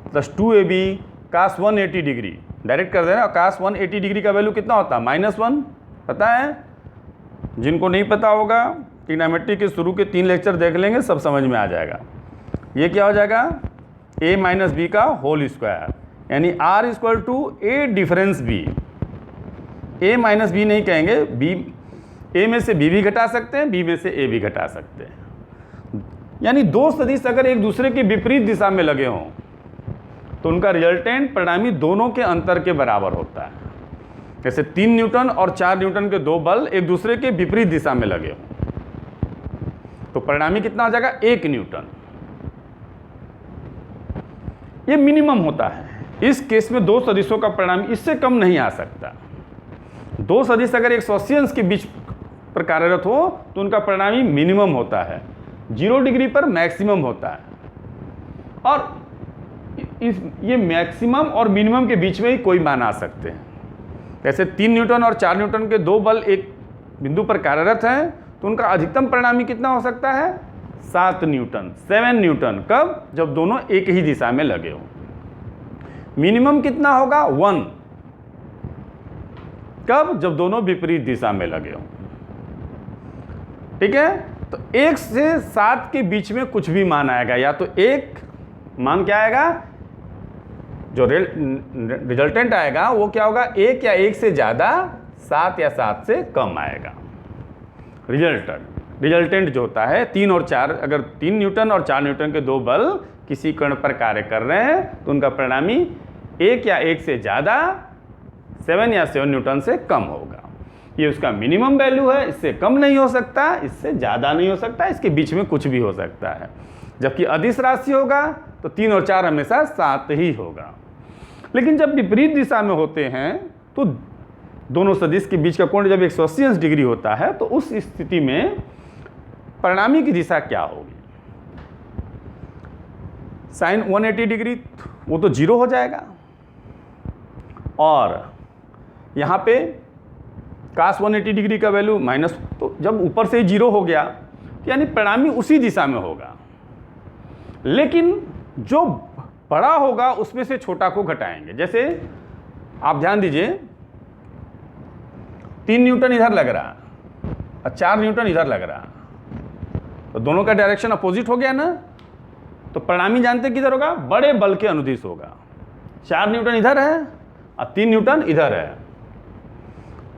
plus 2ab cos 180 degree, direct कर देना। कास 180 डिग्री का वैल्यू कितना होता है, -1, पता है। जिनको नहीं पता होगा, ट्रिग्नोमेट्री के शुरू के 3 लेक्चर देख लेंगे, सब समझ में आ जाएगा। ये क्या हो जाएगा, a माइनस बी का होल स्क्वायर, यानी r equal to a difference b। a minus B नहीं कहेंगे, b a में से b भी घटा सकते हैं, b में से a भी घटा सकते हैं। यानी दो सदिश अगर एक दूसरे के विपरीत दिशा में लगे हों तो उनका रिजल्टेंट परिणामी दोनों के अंतर के बराबर होता है। जैसे 3 न्यूटन और 4 न्यूटन के दो बल एक दूसरे के विपरीत दिशा में लगे हों तो परिणामी कितना हो जाएगा, 1 न्यूटन। ये मिनिमम होता है। इस केस में दो सदिशों का परिणाम इससे कम नहीं आ सकता। दो सदिश अगर 180 अंश के बीच पर कार्यरत हो तो उनका परिणामी मिनिमम होता है, 0 डिग्री पर मैक्सिमम होता है। और ये मैक्सिमम और मिनिमम के बीच में ही कोई मान आ सकते हैं। जैसे 3 न्यूटन और 4 न्यूटन के दो बल एक बिंदु पर कार्यरत हैं तो उनका अधिकतम परिणामी कितना हो सकता है? 7 न्यूटन, 7 न्यूटन। कब? जब दोनों एक ही दिशा में लगे हो। मिनिमम कितना होगा? 1। कब? जब दोनों विपरीत दिशा में लगे हो। ठीक है, तो 1 से 7 के बीच में कुछ भी मान आएगा, या तो एक मान क्या आएगा, जो रिजल्टेंट आएगा वो क्या होगा? 1 या 1 से ज़्यादा, 7 या 7 से कम आएगा। रिजल्टेंट जो होता है 3 और 4, अगर 3 न्यूटन और 4 न्यूटन के दो बल किसी कण पर कार्य कर रहे हैं तो उनका परिणामी 1 या 1 से ज़्यादा, 7 या 7 न्यूटन से कम होगा। ये उसका मिनिमम वैल्यू है, इससे कम नहीं हो सकता, इससे ज़्यादा नहीं हो सकता, इसके बीच में कुछ भी हो सकता है। जबकि अदिश राशि होगा तो 3 और 4 हमेशा 7 ही होगा। लेकिन जब विपरीत दिशा में होते हैं तो दोनों सदिश के बीच का कोण जब 180 डिग्री होता है तो उस स्थिति में परिणामी की दिशा क्या होगी? साइन 180 डिग्री वो तो 0 हो जाएगा, और यहाँ पे कास 180 डिग्री का वैल्यू माइनस, तो जब ऊपर से 0 हो गया यानी परिणामी उसी दिशा में होगा। लेकिन जो बड़ा होगा उसमें से छोटा को घटाएंगे। जैसे आप ध्यान दीजिए, 3 न्यूटन इधर लग रहा और 4 न्यूटन इधर लग रहा, तो दोनों का डायरेक्शन अपोजिट हो गया ना, तो परिणामी जानते किधर होगा? बड़े बल के अनुदिश होगा। 4 न्यूटन इधर है और 3 न्यूटन इधर है,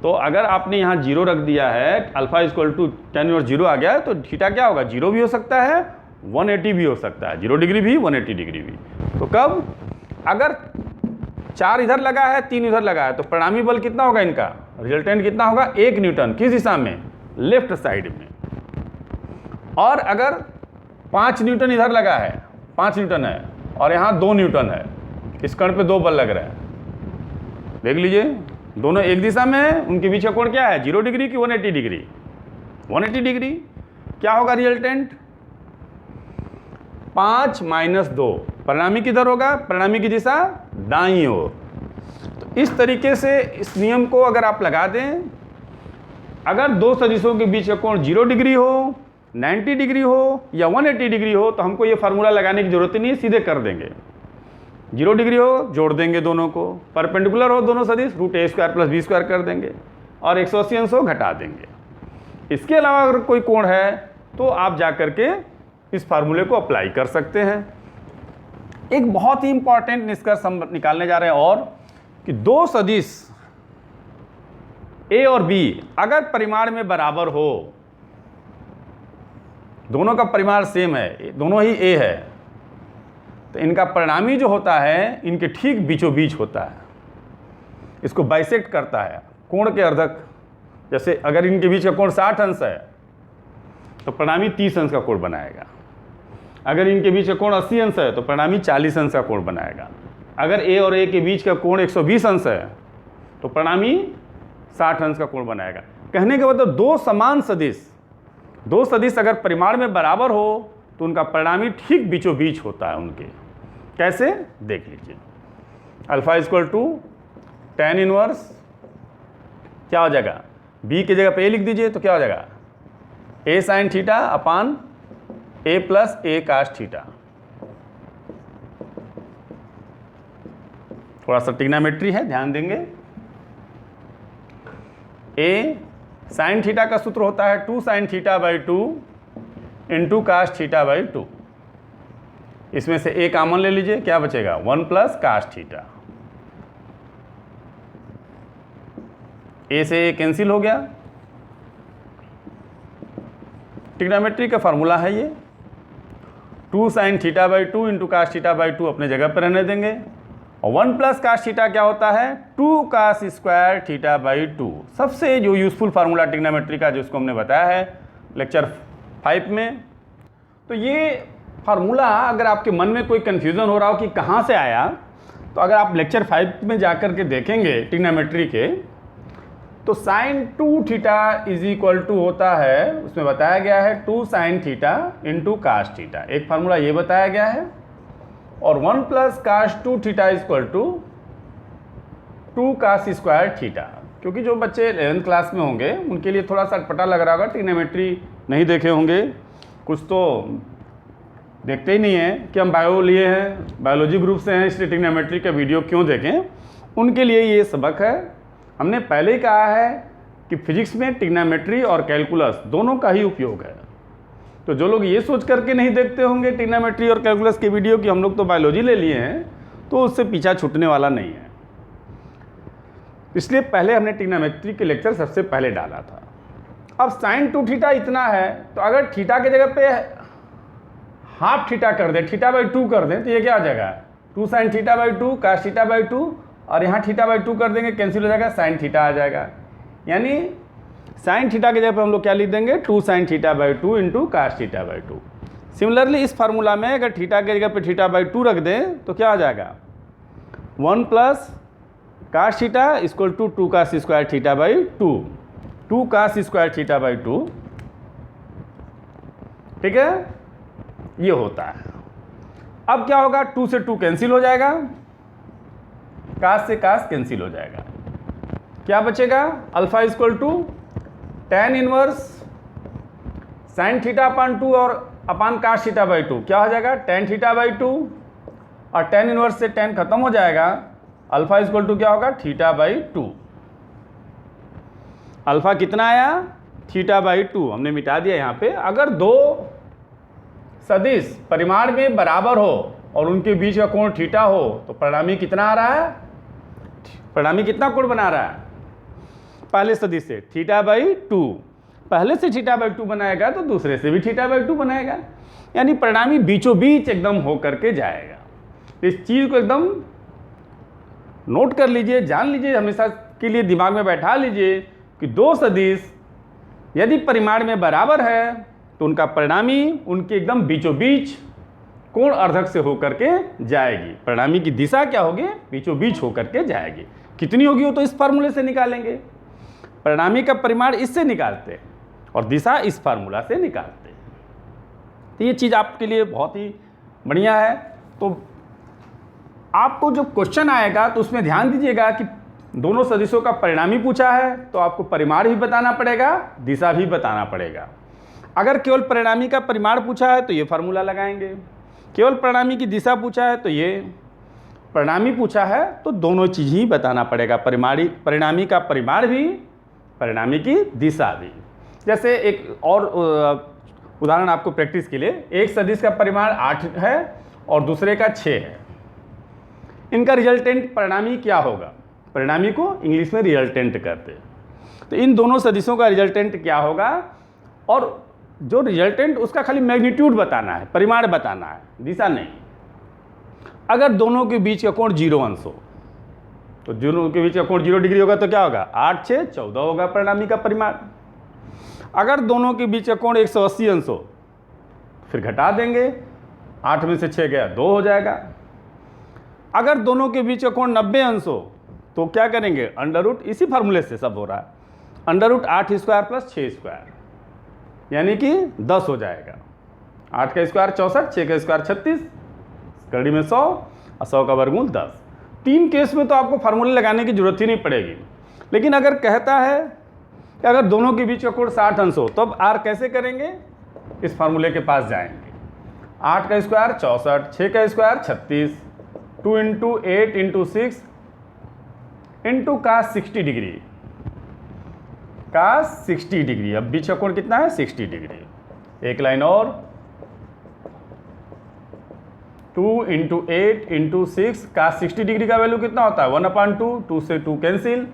तो अगर आपने यहाँ 0 रख दिया है, alpha equal to tan inverse 0 आ गया है, तो थीटा क्या होगा? 0 भी हो सकता है, 180 भी हो सकता है, 0 डिग्री भी, 180 डिग्री भी। तो कब? अगर 4 इधर लगा है, 3 इधर लगा है, तो परिणामी बल कितना होगा इनका? रिजल्टेंट कितना होगा? 1 न्यूटन। किस दिशा में? लेफ्ट साइड में। और अगर 5 न्यूटन इधर लगा है, 5 न्यूटन है, और यहाँ 2 न्यूटन है, इस कण पे 2 बल लग रहे हैं, देख लीजिए, दोनों एक दिशा में है, उनके बीच का कोण क्या है? 0 डिग्री की 180 डिग्री? 180 डिग्री। क्या होगा रिजल्टेंट? 5 - 2। परिणामी किधर होगा? परिणामी की दिशा दाईं ओर। तो इस तरीके से इस नियम को अगर आप लगा दें, अगर दो सदिशों के बीच का कोण 0 डिग्री हो, 90 डिग्री हो या 180 डिग्री हो, तो हमको ये फार्मूला लगाने की जरूरत ही नहीं है, सीधे कर देंगे। 0 डिग्री हो, जोड़ देंगे दोनों को, परपेंडिकुलर हो दोनों सदिश, √a² + b² कर देंगे, और 180 अंश हो घटा देंगे। इसके अलावा अगर कोई कोण है तो आप जा करके इस फार्मूले को अप्लाई कर सकते हैं। एक बहुत ही इंपॉर्टेंट निष्कर्ष हम निकालने जा रहे हैं, और कि दो सदिश a और b अगर परिमाण में बराबर हो, दोनों का परिमाण सेम है, दोनों ही a है, तो इनका परिणामी जो होता है इनके ठीक बीचों बीच होता है, इसको बाइसेक्ट करता है, कोण के अर्धक। जैसे अगर इनके बीच का कोण 60 अंश है तो परिणामी 30 अंश का कोण बनाएगा। अगर इनके बीच का कोण 80 अंश है तो परिणामी 40 अंश का कोण बनाएगा। अगर a और a के बीच का कोण 120 अंश है तो परिणामी 60 अंश का कोण बनाएगा। कहने का मतलब दो सदिश अगर परिमाण में बराबर हो तो उनका परिणामी ठीक बीचों बीच होता है उनके। कैसे? देख लीजिए, alpha equal to tan inverse क्या हो जाएगा? b की जगह पे a लिख दीजिए, तो क्या हो जाएगा? a sin theta upon a + a cos theta. थोड़ा सा ट्रिग्नोमेट्री है, ध्यान देंगे। a sin थीटा का सूत्र होता है 2 sin θ/2 × cos θ/2। इसमें से a कॉमन ले लीजिए, क्या बचेगा? 1 + cos थीटा। a से a कैंसिल हो गया। ट्रिग्नोमेट्री का फार्मूला है ये, 2 sin θ/2 × cos θ/2 अपने जगह पर रहने देंगे, और 1 + cos थीटा क्या होता है? 2 cos² θ/2। सबसे जो यूज़फुल फार्मूला ट्रिग्नोमेट्री का जिसको हमने बताया है लेक्चर 5 में। तो ये फार्मूला अगर आपके मन में कोई कन्फ्यूज़न हो रहा हो कि कहाँ से आया, तो अगर आप लेक्चर 5 में जा कर के देखेंगे ट्रिग्नोमेट्री के, तो sine 2 theta is equal to होता है, उसमें बताया गया है 2 sine theta into cos theta, एक फार्मूला ये बताया गया है, और 1 plus cos 2 theta is equal to 2 cos square theta. क्योंकि जो बच्चे 11th क्लास में होंगे उनके लिए थोड़ा सा अटपटा लग रहा होगा, ट्रिग्नोमेट्री नहीं देखे होंगे, कुछ तो देखते ही नहीं है कि हम बायो लिए हैं, बायोलॉजी ग्रुप से हैं, इसलिए ट्रिग्नोमेट्री का वीडियो क्यों देखें, उनके लिए ये सबक है। हमने पहले ही कहा है कि फिजिक्स में ट्रिग्नोमेट्री और कैलकुलस दोनों का ही उपयोग है। तो जो लोग ये सोच करके नहीं देखते होंगे ट्रिग्नोमेट्री और कैलकुलस के वीडियो कि हम लोग तो बायोलॉजी ले लिए हैं, तो उससे पीछा छूटने वाला नहीं है। इसलिए पहले हमने ट्रिग्नोमेट्री के लेक्चर सबसे पहले डाला था। अब साइन 2 थीटा इतना है, तो अगर थीटा के जगह पे हाफ थीटा कर दें, थीटा बाई 2 कर दें, तो ये क्या हो जाएगा 2 sine theta by 2 cos theta by 2, और यहाँ थीटा बाई 2 कर देंगे, कैंसिल हो जाएगा, साइन थीटा आ जाएगा। यानी साइन थीटा के जगह पे हम लोग क्या लिख देंगे 2 sine theta by 2 into cos theta by 2। Similarly इस फार्मूला में अगर थीटा के जगह पे थीटा बाई 2 रख दें तो क्या आ जाएगा 1 plus cos theta equal to 2 cos square theta by 2, 2 cos square theta by 2, ठीक है, ये होता है। अब क्या होगा 2 से 2 कैंसिल हो जाएगा, कास से कास कैंसिल हो जाएगा, क्या बचेगा alpha equal to tan inverse sine theta upon 2 और अपान कास थीटा बाई 2, क्या हो जाएगा tan थीटा बाई 2, और tan इनवर्स से tan खत्म हो जाएगा, अल्फा इक्वल टू क्या होगा थीटा बाई 2। अल्फा कितना आया थीटा बाई 2, हमने मिटा दिया यहाँ पे। अगर दो सदिश परिमाण में बराबर हो और उनके बीच का कोण थीटा हो तो परिणामी कितना आ रहा है, परिणामी कितना कोण बना रहा है पहले सदिश से थीटा बाई 2, पहले से थीटा बाई 2 बनाएगा तो दूसरे से भी थीटा बाई 2 बनाएगा, यानी परिणामी बीचों बीच एकदम हो करके जाएगा। इस चीज़ को एकदम नोट कर लीजिए, जान लीजिए, हमेशा के लिए दिमाग में बैठा लीजिए कि दो सदिश यदि परिमाण में बराबर है तो उनका परिणामी उनके एकदम बीचों बीच कोण अर्धक से होकर के जाएगी, परिणामी की दिशा क्या होगी बीचों बीच होकर के जाएगी। कितनी होगी वो तो इस फार्मूले से निकालेंगे, परिणामी का परिमाण इससे निकालते हैं और दिशा इस फार्मूला से निकालते हैं। तो ये चीज़ आपके लिए बहुत ही बढ़िया है। तो आपको जो क्वेश्चन आएगा तो उसमें ध्यान दीजिएगा कि दोनों सदिशों का परिणामी पूछा है तो आपको परिमाण भी बताना पड़ेगा, दिशा भी बताना पड़ेगा। अगर केवल परिणामी का परिमाण पूछा है तो ये फार्मूला लगाएंगे, केवल परिणामी की दिशा पूछा है तो ये, परिणामी पूछा है तो दोनों चीज़ ही बताना पड़ेगा, परिणामी का परिमाण भी, परिणामी की दिशा भी। जैसे एक और उदाहरण आपको प्रैक्टिस के लिए, एक सदिश का परिमाण 8 है और दूसरे का 6 है, इनका रिजल्टेंट परिणामी क्या होगा, परिणामी को इंग्लिश में रिजल्टेंट कहते हैं। तो इन दोनों सदिशों का रिजल्टेंट क्या होगा, और जो रिजल्टेंट उसका खाली मैग्नीट्यूड बताना है, परिमाण बताना है, दिशा नहीं। अगर दोनों के बीच का कोण 0 अंश हो तो दोनों के बीच का कोण 0 डिग्री होगा तो क्या होगा 8 6 14 होगा परिणामी का परिमाण। अगर दोनों के बीच का कोण 180 अंश हो फिर घटा देंगे, 8 में से 6 गया 2 हो जाएगा। अगर दोनों के बीच का कोण 90 अंश हो तो क्या करेंगे अंडर रूट, इसी फार्मूले से सब हो रहा है, under root 8 square plus 6 square यानी कि 10 हो जाएगा। 8 का स्क्वायर 64, 6 का स्क्वायर 36, कड़ी में 100 और 100 का वर्गमूल 10। 3 केस में तो आपको फार्मूले लगाने की जरूरत ही नहीं पड़ेगी। लेकिन अगर कहता है कि अगर दोनों के बीच का कोण 60 अंश हो तो अब आर कैसे करेंगे, इस फार्मूले के पास जाएंगे। 8 का स्क्वायर 64, 6 का स्क्वायर 36, 2 इंटू 8 इंटू 6 इंटू का 60 डिग्री, का 60 डिग्री। अब बीच का कोण कितना है 60 डिग्री। एक लाइन और, 2 इंटू 8 इंटू 6 का 60 डिग्री का वैल्यू कितना होता है 1/2, 2 से 2 कैंसिल।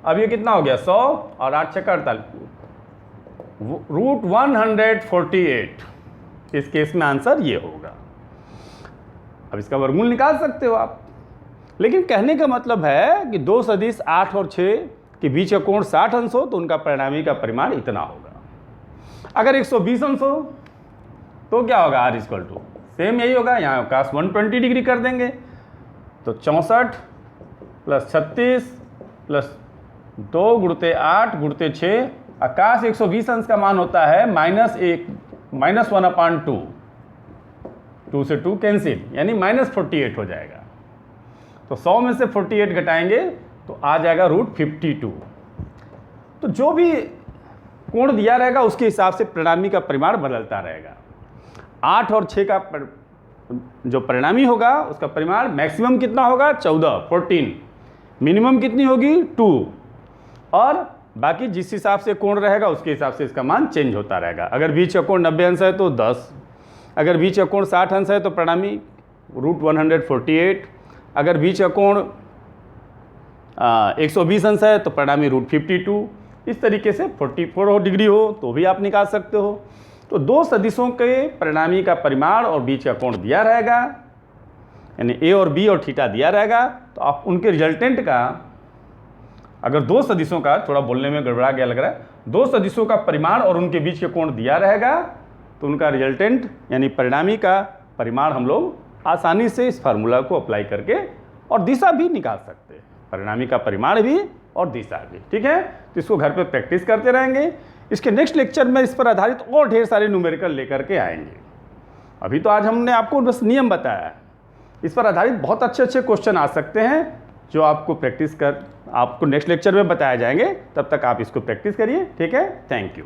अब ये कितना हो गया 100 और 8 6 48, रूट 148। इस केस में आंसर ये होगा। अब इसका वर्गमूल निकाल सकते हो आप, लेकिन कहने का मतलब है कि दो सदिश 8 और 6 के बीच का कोण 60 अंश हो तो उनका परिणामी का परिमाण इतना होगा। अगर 120 अंश हो तो क्या होगा आर इक्वल टू सेम यही होगा, यहाँ कास 120 डिग्री कर देंगे तो 64 प्लस 36 प्लस 2 गुणते 8 गुणते 6, आकाश 120 अंश का मान होता है -1/2, 2 से 2 कैंसिल, यानी -48 हो जाएगा। तो 100 में से 48 घटाएंगे तो आ जाएगा √52। तो जो भी कोण दिया रहेगा उसके हिसाब से परिणामी का परिमाण बदलता रहेगा। 8 और 6 का जो परिणामी होगा उसका परिमाण मैक्सिमम कितना होगा 14, मिनिमम कितनी होगी 2, और बाकी जिस हिसाब से कोण रहेगा उसके हिसाब से इसका मान चेंज होता रहेगा। अगर बीच का कोण 90 अंश है तो 10, अगर बीच का कोण 60 अंश है तो परिणामी √148, अगर बीच का कोण 120 अंश है तो परिणामी √52। इस तरीके से 44 डिग्री हो तो भी आप निकाल सकते हो। तो 2 सदिशों के परिणामी का परिमाण और बीच का कोण दिया रहेगा, यानी ए और बी और थीटा दिया रहेगा। तो आप उनके रिजल्टेंट का, अगर 2 सदिशों का, थोड़ा बोलने में गड़बड़ा गया लग रहा है, 2 सदिशों का परिमाण और उनके बीच के कोण दिया रहेगा तो उनका रिजल्टेंट यानी परिणामी का परिमाण हम लोग आसानी से इस फार्मूला को अप्लाई करके और दिशा भी निकाल सकते हैं, परिणामी का परिमाण भी और दिशा भी। ठीक है, तो इसको घर पे प्रैक्टिस करते रहेंगे। इसके नेक्स्ट लेक्चर में इस पर आधारित और ढेर सारे न्यूमेरिकल लेकर के आएंगे। अभी तो आज हमने आपको बस नियम बताया है, इस पर आधारित बहुत अच्छे अच्छे क्वेश्चन आ सकते हैं जो आपको नेक्स्ट लेक्चर में बताए जाएंगे। तब तक आप इसको प्रैक्टिस करिए। ठीक है, थैंक यू।